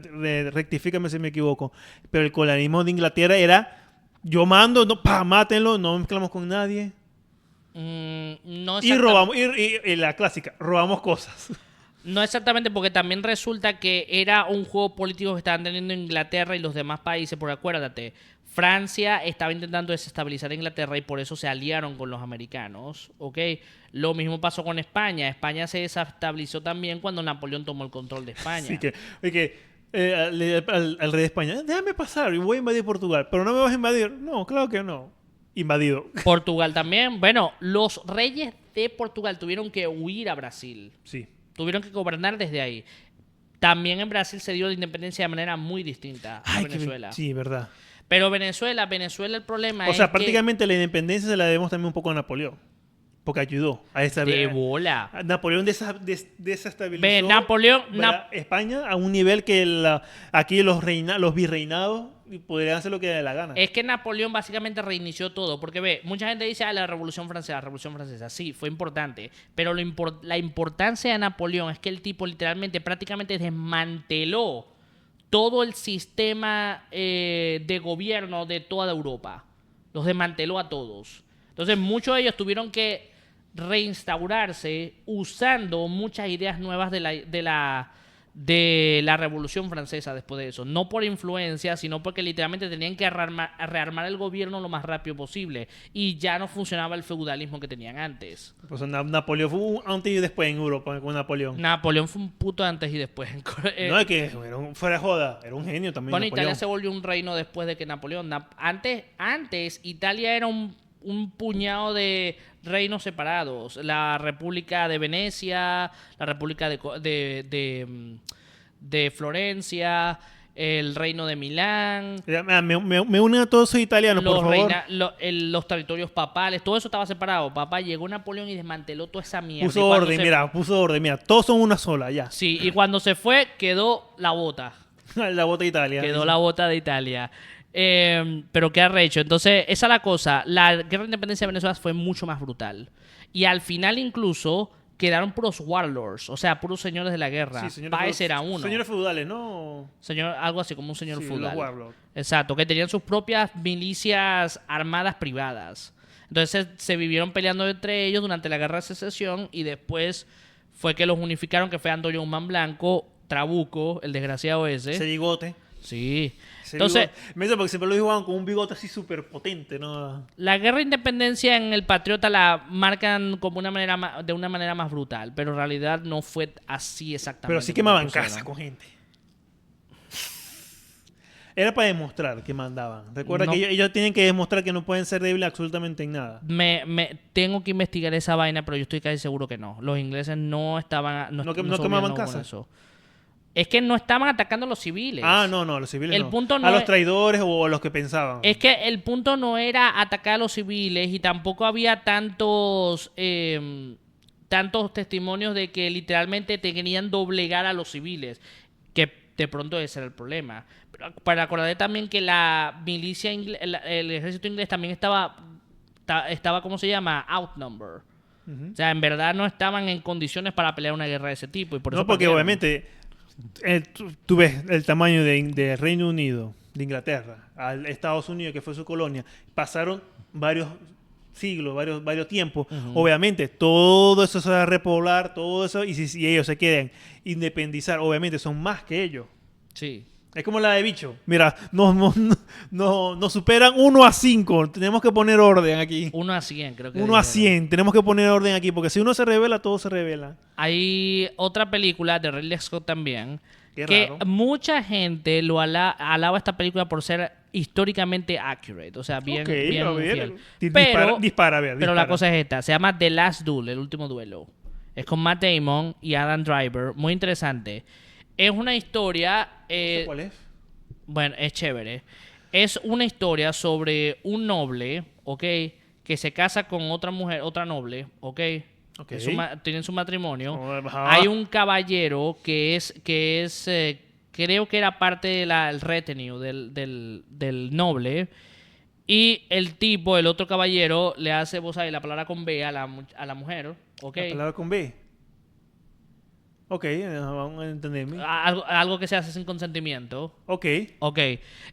rectifícame si me equivoco, pero el colonialismo de Inglaterra era, yo mando, no, mátenlo, no mezclamos con nadie. No y robamos, y la clásica, robamos cosas. No exactamente, porque también resulta que era un juego político que estaban teniendo Inglaterra y los demás países, porque acuérdate, Francia estaba intentando desestabilizar a Inglaterra y por eso se aliaron con los americanos, ¿ok? Lo mismo pasó con España. España se desestabilizó también cuando Napoleón tomó el control de España. Así que, al rey de España, déjame pasar, y voy a invadir Portugal, pero no me vas a invadir. No, claro que no. Invadido. Portugal también. Bueno, los reyes de Portugal tuvieron que huir a Brasil. Sí. Tuvieron que gobernar desde ahí. También en Brasil se dio la independencia de manera muy distinta a Venezuela. Sí, verdad. Pero Venezuela el problema es o sea, prácticamente la independencia se la debemos también un poco a Napoleón. Porque ayudó a esta de bola. Napoleón desestabilizó España a un nivel que aquí los virreinados podrían hacer lo que dé la gana. Es que Napoleón básicamente reinició todo. Porque mucha gente dice, la Revolución Francesa. Sí, fue importante. Pero la importancia de Napoleón es que el tipo literalmente, prácticamente desmanteló todo el sistema de gobierno de toda Europa. Los desmanteló a todos. Entonces muchos de ellos tuvieron que reinstaurarse usando muchas ideas nuevas de la Revolución Francesa después de eso. No por influencia, sino porque literalmente tenían que rearmar el gobierno lo más rápido posible. Y ya no funcionaba el feudalismo que tenían antes. Pues Napoleón fue un antes y después en Europa con Napoleón. Napoleón fue un puto antes y después. No, es que fuera joda, era un genio también. Bueno, Napoleón. Italia se volvió un reino después de que Napoleón. Antes Italia era un puñado de reinos separados. La República de Venecia, la República de Florencia, el Reino de Milán. Me unen a todos esos italianos, por favor. Los territorios papales, todo eso estaba separado. Papá, llegó Napoleón y desmanteló toda esa mierda. Puso orden, mira, todos son una sola, ya. Sí, y cuando se fue, quedó la bota. La bota de Italia. Quedó la bota de Italia. Pero qué arrecho. Entonces, esa es la cosa. La guerra de independencia de Venezuela fue mucho más brutal. Y al final incluso quedaron puros warlords, o sea, puros señores de la guerra. Sí, Páez era uno. Señores feudales, ¿no? Algo así como un señor feudal. Los warlords. Exacto, que tenían sus propias milicias armadas privadas. Entonces se vivieron peleando entre ellos durante la guerra de secesión y después fue que los unificaron, que fue Antonio Guzmán Blanco, Trabuco, el desgraciado ese. Ese bigote. Sí. Entonces, me dice porque siempre lo dibujaban con un bigote así súper potente, ¿no? La guerra de independencia en el Patriota la marcan como de una manera más brutal, pero en realidad no fue así exactamente. Pero sí quemaban casa con gente. Era para demostrar que mandaban. Recuerda que ellos tienen que demostrar que no pueden ser débiles absolutamente en nada. Tengo que investigar esa vaina, pero yo estoy casi seguro que no. Los ingleses no estaban... No quemaban casa. Eso. Es que no estaban atacando a los civiles. No, los civiles el no. Punto no a los traidores o a los que pensaban. Es que el punto no era atacar a los civiles y tampoco había tantos testimonios de que literalmente te querían doblegar a los civiles, que de pronto ese era el problema. Pero para acordar también que la milicia, el ejército inglés también estaba ¿cómo se llama? Outnumbered. O sea, en verdad no estaban en condiciones para pelear una guerra de ese tipo. Y por eso porque obviamente... tú ves el tamaño de Reino Unido, de Inglaterra, a Estados Unidos, que fue su colonia, pasaron varios siglos, varios tiempos. Obviamente, todo eso se va a repoblar, todo eso, y si ellos se quieren independizar, obviamente son más que ellos. Sí. Es como la de Bicho. Mira, nos superan 1-5. Tenemos que poner orden aquí. 1-100, creo que. 1-100. Tenemos que poner orden aquí. Porque si uno se revela, todo se revela. Hay otra película de Ridley Scott también. Qué que raro. Mucha gente lo alaba esta película por ser históricamente accurate. O sea, bien fiel. Dispara. Pero la cosa es esta. Se llama The Last Duel, el último duelo. Es con Matt Damon y Adam Driver. Muy interesante. Es una historia... ¿Cuál es? Bueno, es chévere. Es una historia sobre un noble, ¿ok? Que se casa con otra mujer, otra noble, ¿ok? Tienen su matrimonio. Hay un caballero que es creo que era parte del retinue del noble. Y el tipo, el otro caballero, le hace, vos sabés, la palabra con B a la mujer, ¿ok? La palabra con B. Ok, vamos a entenderme. Algo que se hace sin consentimiento. Ok. Ok.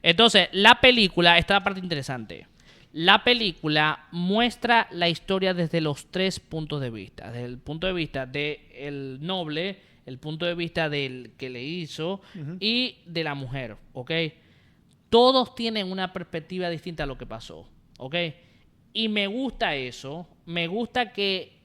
Entonces, la película, esta es la parte interesante. La película muestra la historia desde los 3 puntos de vista. Desde el punto de vista del noble, el punto de vista del que le hizo y de la mujer, ¿ok? Todos tienen una perspectiva distinta a lo que pasó, ¿ok? Y me gusta eso. Me gusta que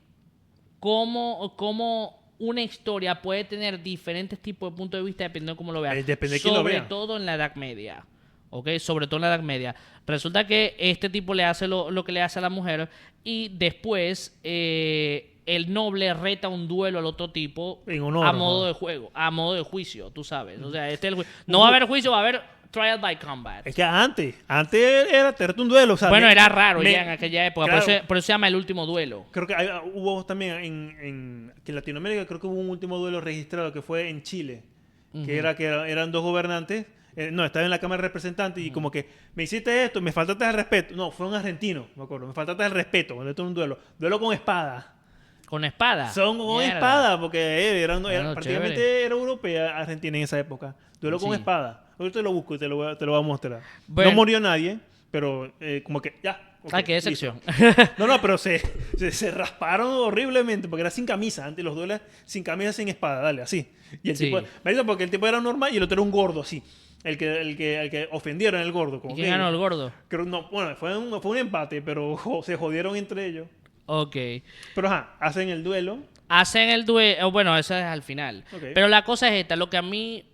cómo una historia puede tener diferentes tipos de puntos de vista dependiendo de cómo lo veas. Depende de quién lo vea. Sobre todo en la Edad Media. ¿Ok? Sobre todo en la Edad Media. Resulta que este tipo le hace lo que le hace a la mujer y después el noble reta un duelo al otro tipo en honor, a modo de juego, a modo de juicio, tú sabes. O sea, no va a haber juicio, va a haber trial by combat. Es que antes era tenerte un duelo. O sea, bueno, era raro ya en aquella época, claro, por eso se llama el último duelo. Creo que hubo también en Latinoamérica, creo que hubo un último duelo registrado que fue en Chile, que eran 2 gobernantes. Estaba en la Cámara de Representantes y como que me hiciste esto, me faltaste el respeto. No, fue un argentino, me acuerdo. Me faltaste el respeto cuando esto es un duelo. Duelo con espada. ¿Con espada? Son con espada, porque prácticamente chévere. era europea Argentina en esa época. Duelo con espada. Ahorita te lo busco y te lo voy a mostrar. Bueno. No murió nadie, pero como que ya. Okay, qué decepción. No, pero se rasparon horriblemente porque era sin camisa. Antes los duelos sin camisa, sin espada, dale, así. Y el tipo, porque el tipo era normal y el otro era un gordo, así. El que ofendieron el gordo. ¿Y quién ganó el gordo? Bueno, fue un empate, pero se jodieron entre ellos. Ok. Pero hacen el duelo. Hacen el duelo. Bueno, eso es al final. Okay. Pero la cosa es esta. Lo que a mí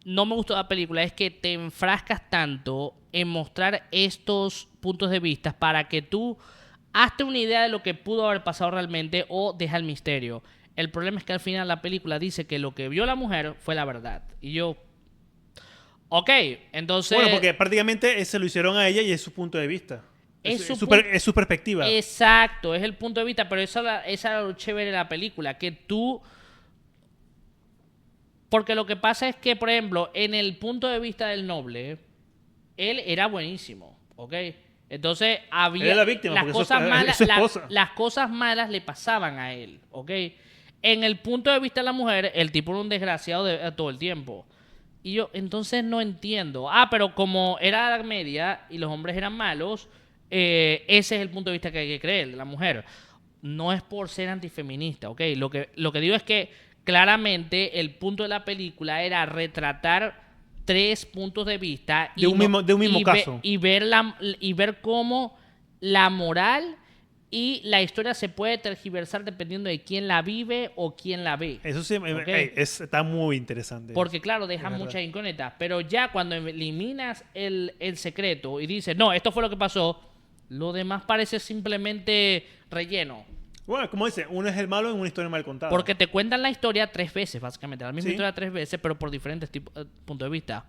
no me gustó de la película es que te enfrascas tanto en mostrar estos puntos de vista para que tú hazte una idea de lo que pudo haber pasado realmente o deja el misterio. El problema es que al final la película dice que lo que vio la mujer fue la verdad. Y yo... Ok, entonces... Bueno, porque prácticamente se lo hicieron a ella y es su punto de vista. Es su perspectiva. Exacto, es el punto de vista, pero esa era lo chévere de la película, que tú... Porque lo que pasa es que, por ejemplo, en el punto de vista del noble, él era buenísimo, ¿ok? Entonces había... Él era la víctima, las cosas malas le pasaban a él, ¿ok? En el punto de vista de la mujer, el tipo era un desgraciado todo el tiempo. Y yo, entonces no entiendo. Pero como era la Edad Media y los hombres eran malos, ese es el punto de vista que hay que creer de la mujer. No es por ser antifeminista, ¿ok? Lo que digo es que claramente el punto de la película era retratar 3 puntos de vista de un mismo caso. Y ver cómo la moral y la historia se puede tergiversar dependiendo de quién la vive o quién la ve. Eso sí, okay. Está muy interesante. Porque claro, deja muchas incógnitas. Pero ya cuando eliminas el secreto y dices, no, esto fue lo que pasó, lo demás parece simplemente relleno. Bueno, como dice, uno es el malo en una historia mal contada. Porque te cuentan la historia 3 veces, básicamente. La misma historia 3 veces, pero por diferentes puntos de vista.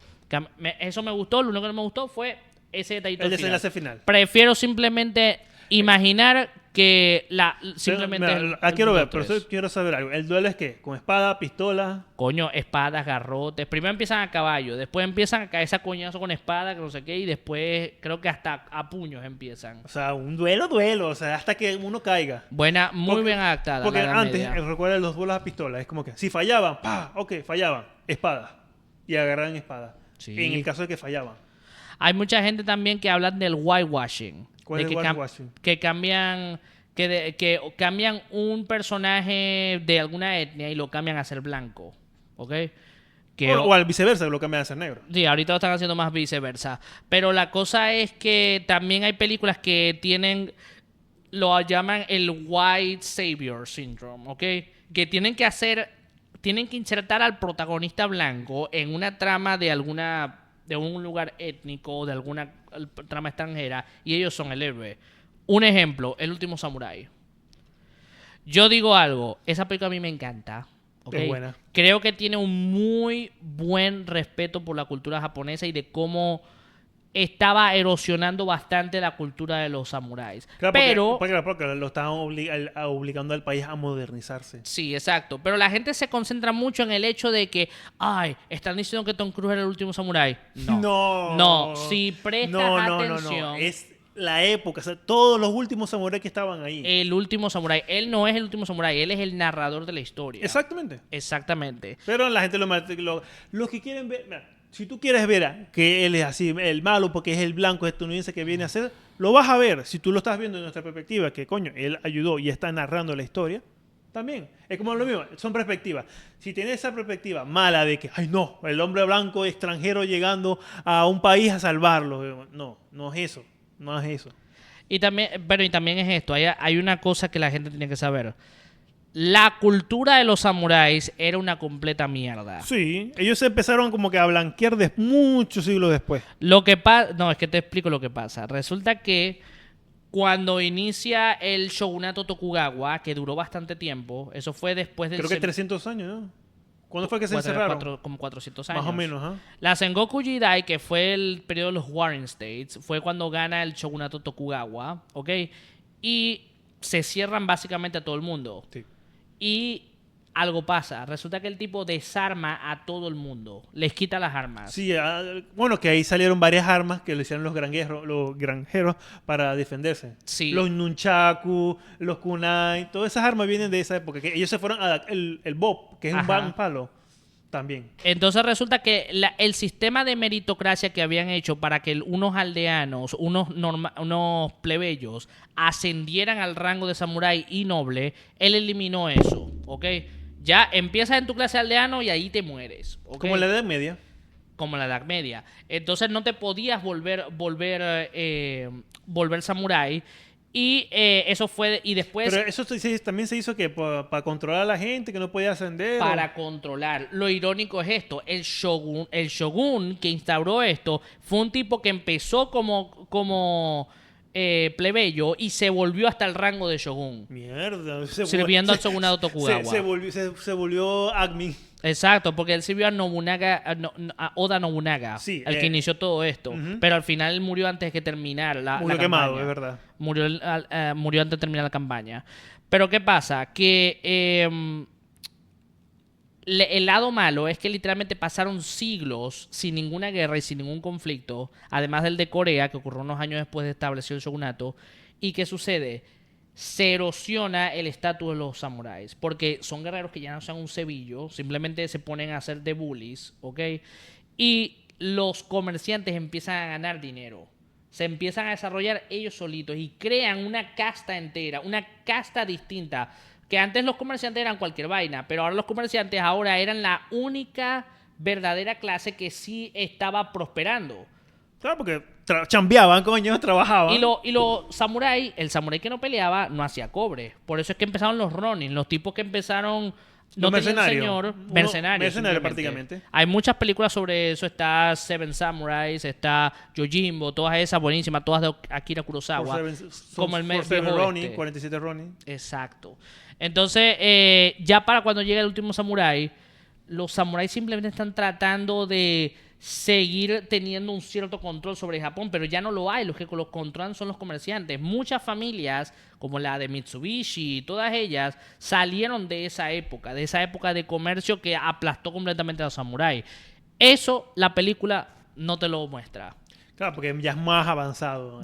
Eso me gustó. Lo único que no me gustó fue ese detallito. El desenlace final. Prefiero simplemente imaginar que simplemente... Quiero ver, pero quiero saber algo. ¿El duelo es qué? ¿Con espada, pistola? Coño, espadas, garrotes. Primero empiezan a caballo, después empiezan a caerse a coñazo con espada, que no sé qué, y después creo que hasta a puños empiezan. O sea, un duelo, o sea, hasta que uno caiga. Muy bien adaptada. Porque antes, recuerda los duelos a pistola, es como que si fallaban, fallaban, espada. Y agarraban espada. Sí. En el caso de que fallaban. Hay mucha gente también que hablan del whitewashing. ¿Cuál es el whitewashing? Que cambian un personaje de alguna etnia y lo cambian a ser blanco, ¿ok? O al viceversa, lo cambian a ser negro. Sí, ahorita lo están haciendo más viceversa. Pero la cosa es que también hay películas que lo llaman el White Savior Syndrome, ¿ok? Que tienen que insertar al protagonista blanco en una trama de un lugar étnico, de alguna trama extranjera, y ellos son el héroe. Un ejemplo, El Último Samurái. Yo digo algo, esa película a mí me encanta. ¿Okay? Es buena. Creo que tiene un muy buen respeto por la cultura japonesa y de cómo estaba erosionando bastante la cultura de los samuráis. Claro, porque lo estaban obligando al país a modernizarse. Sí, exacto. Pero la gente se concentra mucho en el hecho de que, están diciendo que Tom Cruise era el último samurái. No. Si prestas atención... Es la época, o sea, todos los últimos samuráis que estaban ahí. El último samurái. Él no es el último samurái, él es el narrador de la historia. Exactamente. Exactamente. Pero la gente los que quieren ver, mira, si tú quieres ver que él es así, el malo, porque es el blanco estadounidense que viene a hacer, lo vas a ver. Si tú lo estás viendo en nuestra perspectiva, que coño, él ayudó y está narrando la historia, también. Es como lo mismo, son perspectivas. Si tienes esa perspectiva mala de que, ay no, el hombre blanco extranjero llegando a un país a salvarlo. No, no es eso. No es eso. Y también es esto, hay una cosa que la gente tiene que saber. La cultura de los samuráis era una completa mierda. Sí, ellos empezaron como que a blanquear muchos siglos después. No, es que te explico lo que pasa. Resulta que cuando inicia el shogunato Tokugawa, que duró bastante tiempo, eso fue después del... Creo que 300 años, ¿no? ¿Cuándo fue que se encerraron? Como 400 años. Más o menos, ¿ah? La Sengoku Jidai, que fue el periodo de los Warring States, fue cuando gana el shogunato Tokugawa, ¿ok? Y se cierran básicamente a todo el mundo. Sí. Y algo pasa. Resulta que el tipo desarma a todo el mundo. Les quita las armas. Sí, bueno, que ahí salieron varias armas que lo hicieron los granjeros para defenderse. Sí. Los nunchaku, los kunai, todas esas armas vienen de esa época. Que ellos se fueron a el bob, que es un palo, también. Entonces resulta que el sistema de meritocracia que habían hecho para que unos aldeanos, unos plebeyos ascendieran al rango de samurái y noble, él eliminó eso, ¿ok? Ya empiezas en tu clase aldeano y ahí te mueres, ¿ok? Como en la Edad Media. Como en la Edad Media. Entonces no te podías volver samurái. Y eso fue... Y después... Pero eso también se hizo que para controlar a la gente que no podía ascender. Para controlar. Lo irónico es esto. El shogun que instauró esto fue un tipo que empezó como plebeyo y se volvió hasta el rango de shogun. Mierda. Sirviendo al shogunato Tokugawa. Se volvió admin. Exacto, porque él sirvió a Oda Nobunaga, sí, el que inició todo esto. Pero al final él murió antes de que terminara la murió campaña. Quemado, es verdad. Murió antes de terminar la campaña. Pero ¿qué pasa? Que el lado malo es que literalmente pasaron siglos sin ninguna guerra y sin ningún conflicto, además del de Corea, que ocurrió unos años después de establecer el shogunato. ¿Y qué sucede? Se erosiona el estatus de los samuráis, porque son guerreros que ya no son un cebillo, simplemente se ponen a hacer de bullies, ¿ok? Y los comerciantes empiezan a ganar dinero, se empiezan a desarrollar ellos solitos y crean una casta entera, una casta distinta, que antes los comerciantes eran cualquier vaina, pero ahora los comerciantes eran la única verdadera clase que sí estaba prosperando. Claro, porque chambeaban, coño, trabajaban. Y los samuráis, el samurái que no peleaba, no hacía cobre. Por eso es que empezaron los ronin, los tipos que empezaron... No mercenarios. Mercenarios prácticamente. Hay muchas películas sobre eso. Está Seven Samurais, está Yojimbo, todas esas buenísimas, todas de Akira Kurosawa. Como el viejo Ronin, 47 Ronin. Exacto. Entonces, ya para cuando llega el último samurái, los samuráis simplemente están tratando de seguir teniendo un cierto control sobre Japón, pero ya no lo hay. Los que los controlan son los comerciantes. Muchas familias, como la de Mitsubishi, todas ellas salieron de esa época de comercio que aplastó completamente a los samuráis. Eso la película no te lo muestra. Claro, porque ya es más avanzado.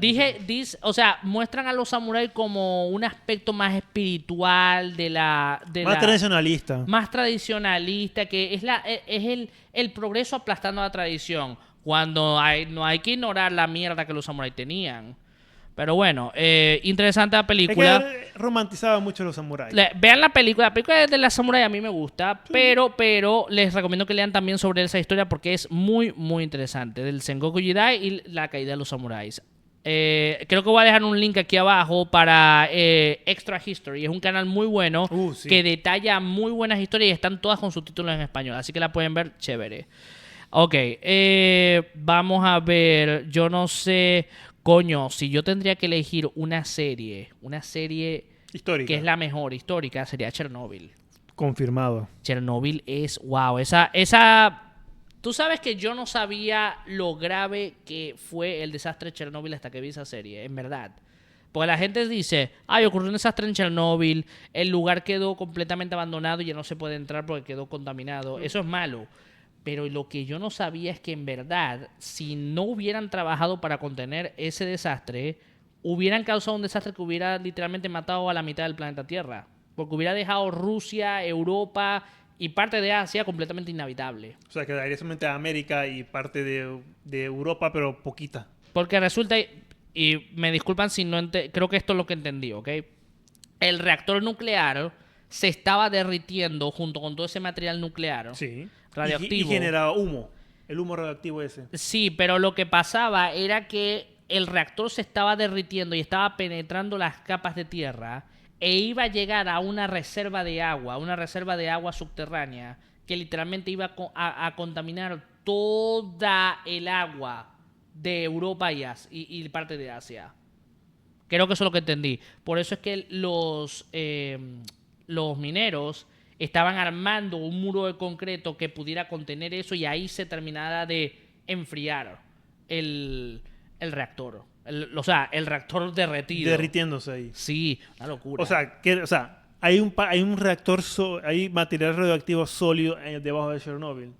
Muestran a los samuráis como un aspecto más espiritual más tradicionalista. Más tradicionalista, que es el progreso aplastando la tradición. Cuando no hay que ignorar la mierda que los samuráis tenían. Pero bueno, interesante la película. Es que romantizaba mucho los samuráis. Vean la película. La película de la samurái a mí me gusta, sí. pero les recomiendo que lean también sobre esa historia porque es muy, muy interesante. Del Sengoku Jidai y la caída de los samuráis. Creo que voy a dejar un link aquí abajo para Extra History. Es un canal muy bueno sí. que detalla muy buenas historias y están todas con subtítulos en español. Así que la pueden ver chévere. Ok, vamos a ver. Yo no sé... Coño, si yo tendría que elegir una serie histórica, que es la mejor histórica, sería Chernobyl. Confirmado. Chernobyl es wow. Tú sabes que yo no sabía lo grave que fue el desastre de Chernobyl hasta que vi esa serie, en verdad. Porque la gente dice, ocurrió un desastre en Chernobyl, el lugar quedó completamente abandonado y ya no se puede entrar porque quedó contaminado. Eso es malo. Pero lo que yo no sabía es que en verdad, si no hubieran trabajado para contener ese desastre, hubieran causado un desastre que hubiera literalmente matado a la mitad del planeta Tierra. Porque hubiera dejado Rusia, Europa y parte de Asia completamente inhabitable. O sea, quedaría solamente América y parte de Europa, pero poquita. Porque resulta, y me disculpan si no creo que esto es lo que entendí, ¿ok? El reactor nuclear se estaba derritiendo junto con todo ese material nuclear radioactivo. Y generaba humo, el humo radioactivo ese. Sí, pero lo que pasaba era que el reactor se estaba derritiendo y estaba penetrando las capas de tierra e iba a llegar a una reserva de agua subterránea que literalmente iba a contaminar toda el agua de Europa y parte de Asia. Creo que eso es lo que entendí. Por eso es que los mineros estaban armando un muro de concreto que pudiera contener eso y ahí se terminara de enfriar el reactor. El reactor derretido. Derritiéndose ahí. Sí, una locura. O sea, hay un reactor, hay material radioactivo sólido debajo de Chernobyl.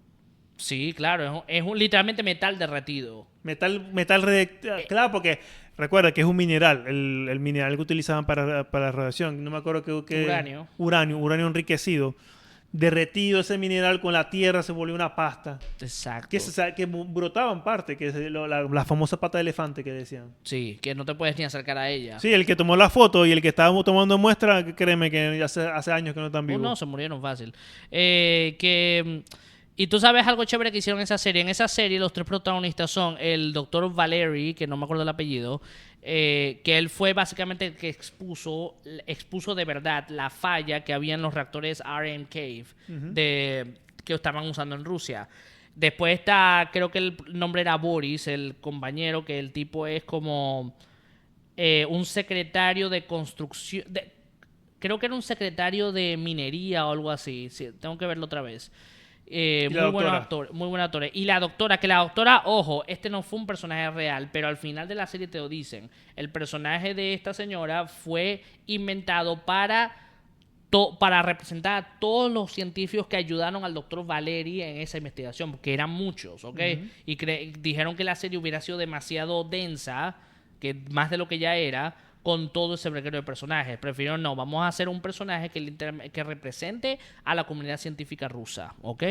Sí, claro, es literalmente metal derretido. Metal radioactivo. Claro, porque recuerda que es un mineral, el mineral que utilizaban para la radiación. No me acuerdo qué. Uranio enriquecido. Derretido ese mineral con la tierra se volvió una pasta. Exacto. Que brotaban parte, que es la famosa pata de elefante que decían. Sí, que no te puedes ni acercar a ella. Sí, el que tomó la foto y el que estaba tomando muestra, créeme que hace años que no están vivos. No, se murieron fácil. Y tú sabes algo chévere que hicieron en esa serie. En esa serie los tres protagonistas son el doctor Valery, que no me acuerdo el apellido, que él fue básicamente el que expuso de verdad la falla que había en los reactores RM Cave que estaban usando en Rusia. Después está, creo que el nombre era Boris, el compañero, que el tipo es como un secretario de construcción... creo que era un secretario de minería o algo así. Sí, tengo que verlo otra vez. Muy buen actor. Y la doctora, ojo, este no fue un personaje real, pero al final de la serie te lo dicen. El personaje de esta señora fue inventado para representar a todos los científicos que ayudaron al doctor Valery en esa investigación, porque eran muchos, ¿ok? Y dijeron que la serie hubiera sido demasiado densa, que más de lo que ya era, con todo ese reguero de personajes. Prefirieron, no, vamos a hacer un personaje que represente a la comunidad científica rusa, ¿ok?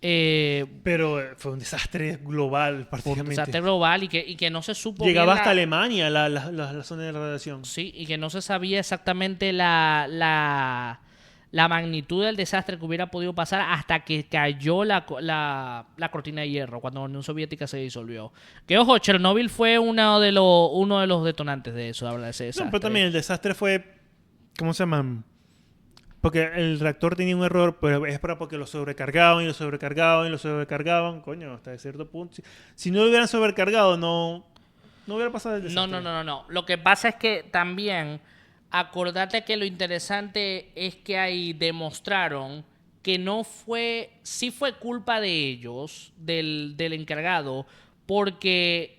Pero fue un desastre global, prácticamente. Fue un desastre global y que no se supo... Llegaba hasta Alemania la zona de radiación. Sí, y que no se sabía exactamente la magnitud del desastre que hubiera podido pasar hasta que cayó la cortina de hierro, cuando la Unión Soviética se disolvió. Que ojo, Chernobyl fue uno de los detonantes de eso, habla de ese desastre. No, pero también el desastre fue, ¿cómo se llama? Porque el reactor tenía un error, pero es porque lo sobrecargaban y lo sobrecargaban y lo sobrecargaban. Coño, hasta cierto punto. Si no lo hubieran sobrecargado, no hubiera pasado el desastre. No. Lo que pasa es que también... Acordate que lo interesante es que ahí demostraron que sí fue culpa de ellos, del encargado, porque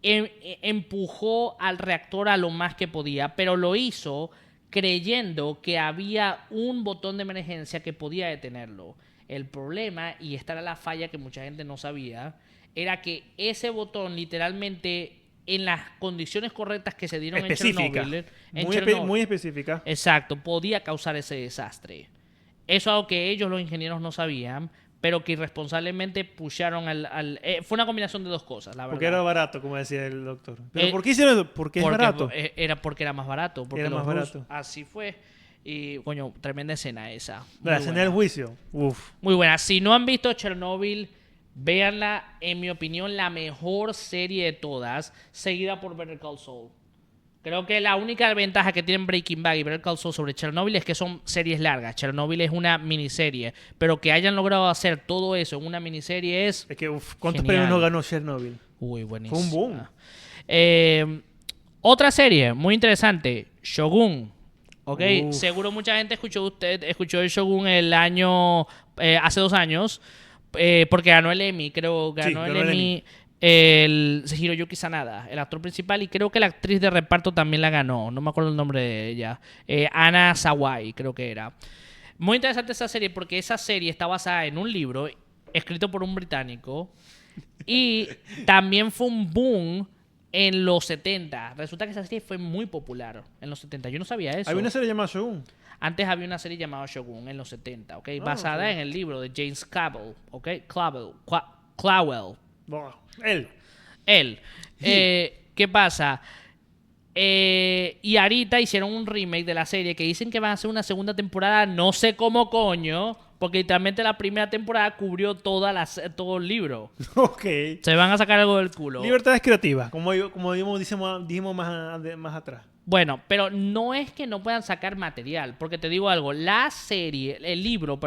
empujó al reactor a lo más que podía, pero lo hizo creyendo que había un botón de emergencia que podía detenerlo. El problema, y esta era la falla que mucha gente no sabía, era que ese botón literalmente... en las condiciones correctas que se dieron en Chernobyl. Muy específica. Exacto, podía causar ese desastre. Eso es algo que ellos, los ingenieros, no sabían, pero que irresponsablemente pusharon fue una combinación de dos cosas, la verdad. Porque era barato, como decía el doctor. ¿Pero por qué hicieron eso? Porque es barato. Porque era más barato. Porque era más barato. Así fue. Y, coño, tremenda escena esa. La escena del juicio. Uf. Muy buena. Si no han visto Chernobyl... véanla, en mi opinión, la mejor serie de todas, seguida por Better Call Saul. Creo que la única ventaja que tienen Breaking Bad y Better Call Saul sobre Chernobyl es que son series largas. Chernobyl es una miniserie, pero que hayan logrado hacer todo eso en una miniserie es que, ¿cuántos premios no ganó Chernobyl? Uy, buenísimo. Fue un boom. Otra serie muy interesante, Shogun. ¿Ok? Seguro mucha gente escuchó el Shogun hace 2 años. Porque ganó el Emmy, creo. Ganó el Emmy el Hiroyuki Sanada, el actor principal, y creo que la actriz de reparto también la ganó. No me acuerdo el nombre de ella. Anna Sawai, creo que era. Muy interesante esa serie porque esa serie está basada en un libro escrito por un británico y también fue un boom en los 70. Resulta que esa serie fue muy popular en los 70. Yo no sabía eso. Hay una serie llamada Shogun. Antes había una serie llamada Shogun en los 70, ¿ok? Ah, basada sí. en el libro de James Clavell, ¿ok? Clawell. Bueno, él. Él. ¿Qué pasa? Y ahorita hicieron un remake de la serie que dicen que van a hacer una segunda temporada, no sé cómo coño, porque literalmente la primera temporada cubrió todo el libro. Ok. Se van a sacar algo del culo. Libertades creativas, como dijimos más atrás. Bueno, pero no es que no puedan sacar material, porque te digo algo, el libro,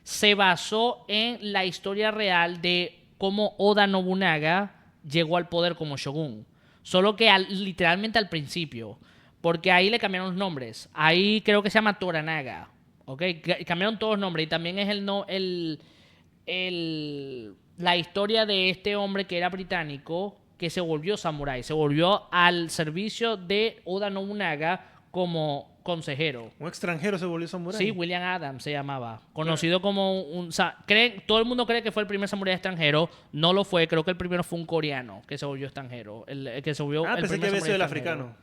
se basó en la historia real de cómo Oda Nobunaga llegó al poder como shogun. Solo que literalmente al principio, porque ahí le cambiaron los nombres. Ahí creo que se llama Toranaga, ¿ok? Cambiaron todos los nombres y también es la historia de este hombre que era británico que se volvió samurái, se volvió al servicio de Oda Nobunaga como consejero. Un extranjero se volvió samurái. Sí, William Adams se llamaba. Conocido como todo el mundo cree que fue el primer samurái extranjero. No lo fue. Creo que el primero fue un coreano que se volvió extranjero. El que se volvió el pensé que primer había sido el samurái africano.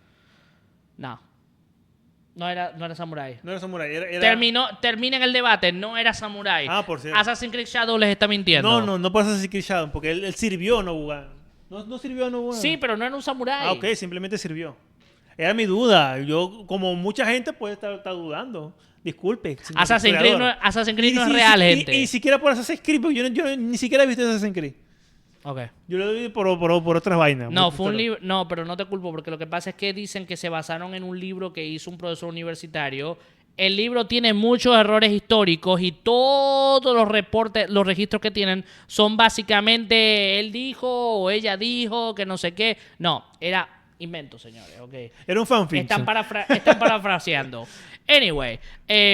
No. No era samurái. No era samurái, era... Termina en el debate. No era samurái. Por cierto. Assassin's Creed Shadow les está mintiendo. No puede ser Assassin's Creed Shadow, porque él sirvió a Nobunaga. No sirvió a Nobunaga. Sí, pero no era un samurái. Ok, simplemente sirvió. Era mi duda. Yo, como mucha gente, puede estar dudando. Disculpe. Assassin's Creed no es real, gente. Y siquiera por Assassin's Creed, porque yo ni siquiera he visto Assassin's Creed. Ok. Yo lo vi por otras vainas. No, fue un libro. No, pero no te culpo, porque lo que pasa es que dicen que se basaron en un libro que hizo un profesor universitario. El libro tiene muchos errores históricos y todos los reportes, los registros que tienen son básicamente él dijo o ella dijo que no sé qué. No, era invento, señores, ¿ok? Era un fanfiction. Están parafraseando. Anyway,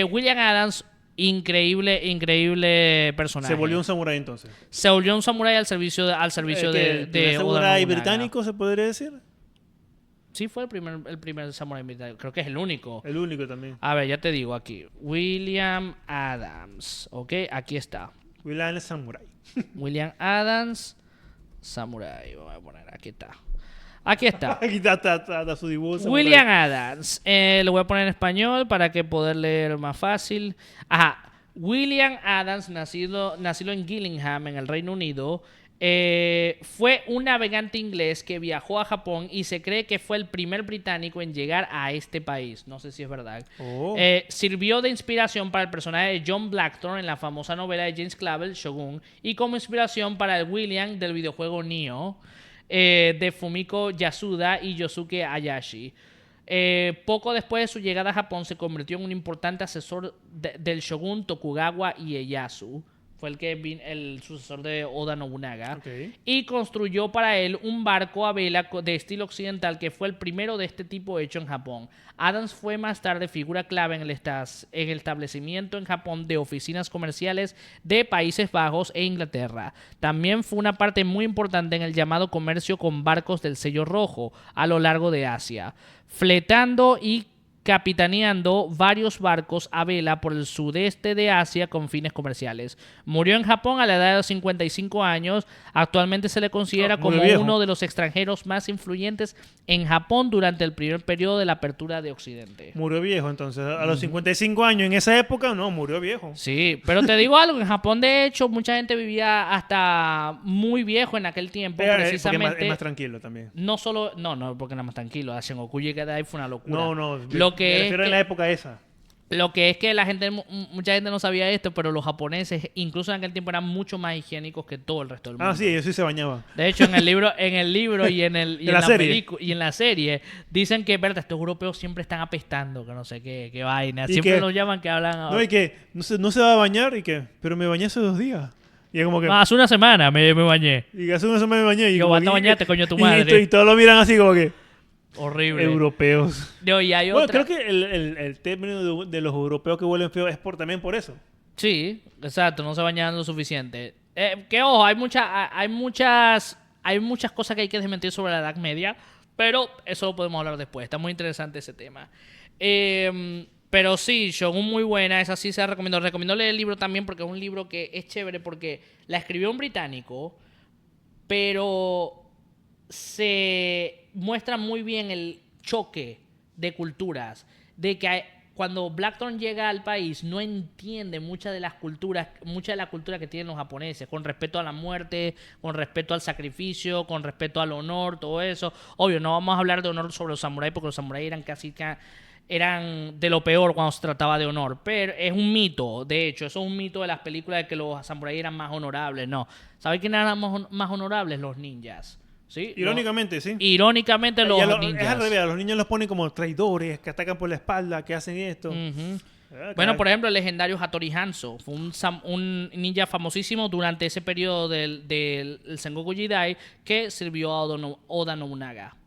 William Adams, increíble personaje. Se volvió un samurái entonces. Se volvió un samurái al servicio de ¿Un samurái británico se podría decir? Sí, fue el primer samurái británico. Creo que es el único. El único también. A ver, ya te digo aquí. William Adams. ¿Ok? Aquí está. William Adams samurái. William Adams samurái. Voy a poner, aquí está. Aquí está. Aquí está su dibujo. William Adams. Lo voy a poner en español para que poder leer más fácil. Ajá. William Adams, nacido en Gillingham, en el Reino Unido, fue un navegante inglés que viajó a Japón y se cree que fue el primer británico en llegar a este país. No sé si es verdad. Oh. Sirvió de inspiración para el personaje de John Blackthorne en la famosa novela de James Clavell, Shogun, y como inspiración para el William del videojuego Nioh, de Fumiko Yasuda y Yosuke Hayashi. Poco después de su llegada a Japón se convirtió en un importante asesor del shogun Tokugawa Ieyasu. Fue el sucesor de Oda Nobunaga. Okay. Y construyó para él un barco a vela de estilo occidental que fue el primero de este tipo hecho en Japón. Adams fue más tarde figura clave en el establecimiento en Japón de oficinas comerciales de Países Bajos e Inglaterra. También fue una parte muy importante en el llamado comercio con barcos del sello rojo a lo largo de Asia, fletando y capitaneando varios barcos a vela por el sudeste de Asia con fines comerciales. Murió en Japón a la edad de 55 años. Actualmente se le considera como uno de los extranjeros más influyentes en Japón durante el primer periodo de la apertura de Occidente. Murió viejo, entonces. A los 55 años, en esa época, no, murió viejo. Sí, pero te digo algo, en Japón de hecho mucha gente vivía hasta muy viejo en aquel tiempo, precisamente. Es más tranquilo también. No solo, no, porque era más tranquilo. A Sengoku llegada ahí fue una locura. No, lo que me refiero en la época esa. Lo que es que mucha gente no sabía esto, pero los japoneses, incluso en aquel tiempo, eran mucho más higiénicos que todo el resto del mundo. Sí, ellos sí se bañaban. De hecho, en el libro y en la serie, dicen que, verdad, estos europeos siempre están apestando, que no sé qué vaina. Siempre los llaman que hablan. No, y que no se va a bañar y que, pero me bañé hace 2 días. Y es como que. Hace una semana me bañé. Y hace una semana me bañé. Y yo, ¿cuándo bañaste, coño, tu madre? Y todos lo miran así como que. Horrible. Europeos. Y hay bueno, otra... creo que el término de los europeos que huelen feo es también por eso. Sí, exacto, no se bañan lo suficiente. Que ojo, hay muchas cosas que hay que desmentir sobre la Edad Media, pero eso lo podemos hablar después. Está muy interesante ese tema. Pero sí, Shogun muy buena, esa sí se la recomiendo. Recomiendo leer el libro también porque es un libro que es chévere porque la escribió un británico, pero se muestra muy bien el choque de culturas, de que cuando Blackthorn llega al país no entiende mucha de la cultura que tienen los japoneses, con respecto a la muerte, con respecto al sacrificio, con respecto al honor, todo eso. Obvio, no vamos a hablar de honor sobre los samuráis, porque los samuráis eran de lo peor cuando se trataba de honor, pero es un mito. De hecho, eso es un mito de las películas, de que los samuráis eran más honorables. No, ¿sabes quiénes eran más honorables? Los ninjas. ¿Sí? Irónicamente, sí. Irónicamente los ninjas. Es al revés, a los niños los ponen como traidores, que atacan por la espalda, que hacen esto. Bueno, por ejemplo, el legendario Hattori Hanzo fue un ninja famosísimo durante ese periodo del Sengoku Jidai, que sirvió a Oda Nobunaga.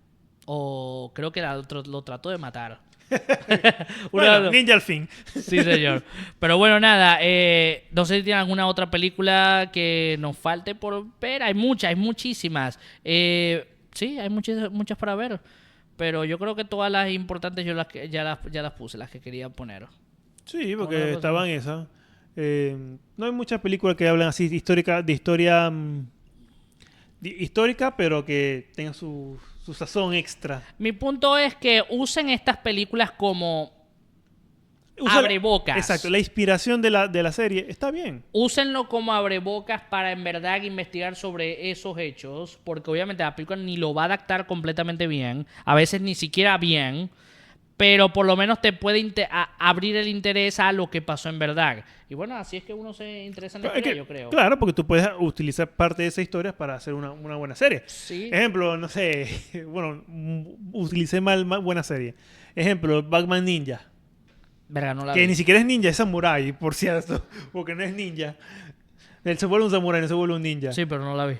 O creo que lo trató de matar. Bueno, ninja al fin. Sí, señor. Pero bueno, nada. No sé si tienen alguna otra película que nos falte por ver. Hay muchísimas. Sí, hay muchas para ver. Pero yo creo que todas las importantes yo ya las puse, las que quería poner. Sí, porque estaban esas. No hay muchas películas que hablan así de historia histórica, pero que tengan su sazón extra. Mi punto es que usen estas películas como abrebocas. Exacto, la inspiración de la serie está bien. Úsenlo como abrebocas para en verdad investigar sobre esos hechos, porque obviamente la película ni lo va a adaptar completamente bien, a veces ni siquiera bien, pero por lo menos te puede abrir el interés a lo que pasó en verdad. Y bueno, así es que uno se interesa en la historia, yo creo. Claro, porque tú puedes utilizar parte de esa historia para hacer una buena serie. Sí. Ejemplo, no sé, bueno, utilicé mal buena serie. Ejemplo, Batman Ninja. Verga, no la que vi. Ni siquiera es ninja, es samurái, por cierto, porque no es ninja. Él se vuelve un samurái, no se vuelve un ninja. Sí, pero no la vi.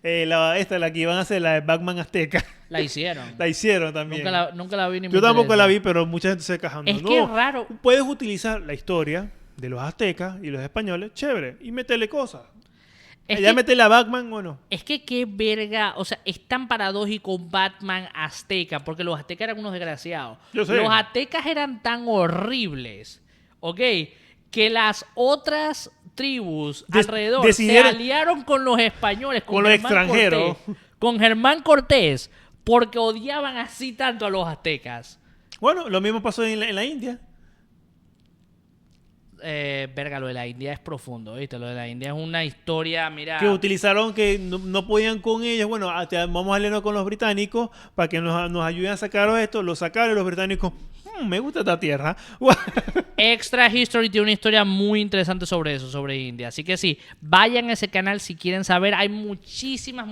La que iban a hacer, la de Batman Azteca. La hicieron. La hicieron también. Nunca la vi ni me Yo tampoco interesa. la vi, pero mucha gente se quejando. Es que es raro. Puedes utilizar la historia de los aztecas y los españoles, chévere, y meterle cosas. Meterle a Batman, bueno. Es que qué verga, o sea, es tan paradójico Batman azteca, porque los aztecas eran unos desgraciados. Yo sé. Los aztecas eran tan horribles, ¿ok? Que las otras tribus alrededor se aliaron con los españoles, con los extranjeros. Con Germán Cortés, porque odiaban así tanto a los aztecas. Bueno, lo mismo pasó en la India. Verga, lo de la India es profundo, ¿viste? Lo de la India es una historia, mira... Que utilizaron que no podían con ellos. Bueno, vamos a leerlo con los británicos para que nos ayuden a sacar esto. Lo sacaron los británicos. Me gusta esta tierra. Extra History tiene una historia muy interesante sobre eso, sobre India. Así que sí, vayan a ese canal si quieren saber. Hay muchísimas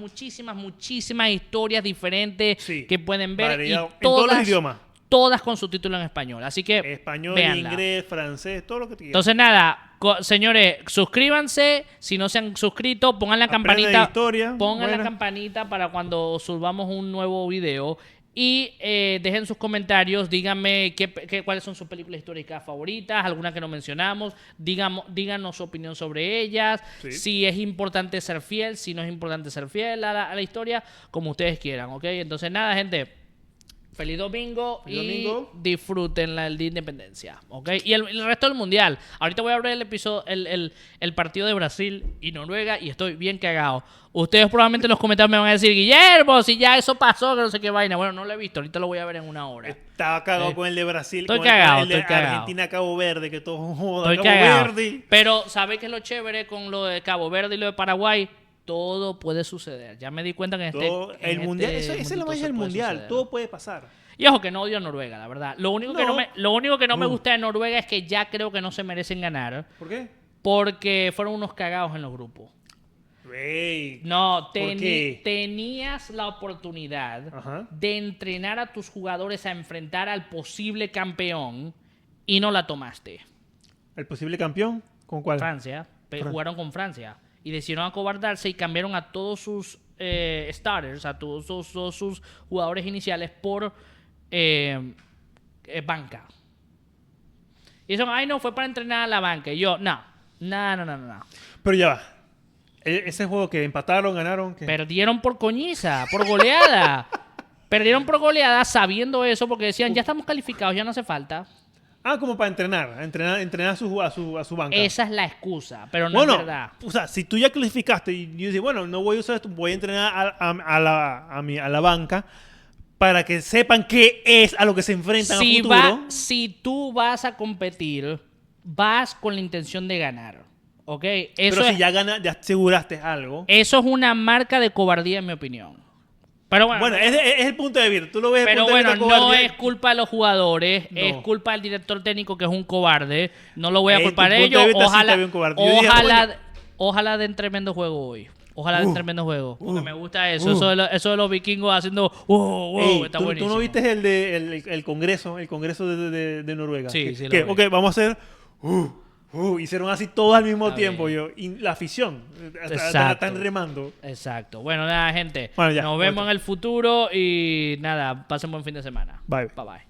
historias diferentes que pueden ver. Y todas, en todos los idiomas. Todas con subtítulos en español. Así que español, véanla. Inglés, francés, todo lo que te quieras. Entonces nada, señores, suscríbanse. Si no se han suscrito, pongan la campanita. Pongan la campanita para cuando subamos un nuevo video. Y dejen sus comentarios, díganme cuáles son sus películas históricas favoritas, algunas que no mencionamos, díganos su opinión sobre ellas, si es importante ser fiel, si no es importante ser fiel a la historia, como ustedes quieran, ¿ok? Entonces nada, gente, feliz domingo y disfruten el Día de Independencia, ¿ok? Y el resto del mundial. Ahorita voy a ver el partido de Brasil y Noruega y estoy bien cagado. Ustedes probablemente en los comentarios me van a decir, Guillermo, si ya eso pasó, que no sé qué vaina. Bueno, no lo he visto, ahorita lo voy a ver en una hora. Estaba cagado con el de Brasil, estoy cagado, el de Argentina, Cabo Verde, que todo joda. Estoy cagado. Verde. Pero, ¿sabes qué es lo chévere con lo de Cabo Verde y lo de Paraguay? Todo puede suceder. Ya me di cuenta que el mundial, esa es la magia del mundial, todo puede pasar. Y ojo que no odio a Noruega, la verdad. Lo único que no me gusta de Noruega es que ya creo que no se merecen ganar. ¿Por qué? Porque fueron unos cagados en los grupos. Hey, no, tenías la oportunidad de entrenar a tus jugadores a enfrentar al posible campeón y no la tomaste. ¿El posible campeón? ¿Con cuál? Francia. Jugaron con Francia. Y decidieron acobardarse y cambiaron a todos sus starters, a todos sus jugadores iniciales por banca. Y eso, no, fue para entrenar a la banca. Y yo, no. Pero ya va. Ese juego que empataron, ganaron. ¿Qué? Perdieron por coñiza, por goleada. Perdieron por goleada sabiendo eso porque decían, ya estamos calificados, ya no hace falta. Como para entrenar a su banca. Esa es la excusa, pero no es verdad. O sea, si tú ya clasificaste y dices, bueno, no voy a usar esto, voy a entrenar a la banca para que sepan qué es a lo que se enfrentan a futuro. Si tú vas a competir, vas con la intención de ganar, ¿ok? Pero si ya aseguraste algo. Eso es una marca de cobardía, en mi opinión. Pero bueno, es el punto de vista. Tú lo ves. Pero bueno, no es culpa de los jugadores, es culpa del director técnico que es un cobarde. No lo voy a culpar a ellos. Ojalá den tremendo juego hoy. Ojalá den tremendo juego. Porque me gusta eso. Eso de los vikingos haciendo está buenísimo. ¿Tú no viste el congreso de Noruega? Sí, Ok, vamos a hacer. Hicieron así todos al mismo tiempo. Y la afición. Están remando. Exacto. Bueno, nada, gente. Nos vemos en el futuro y nada, pasen buen fin de semana. Bye. Bye.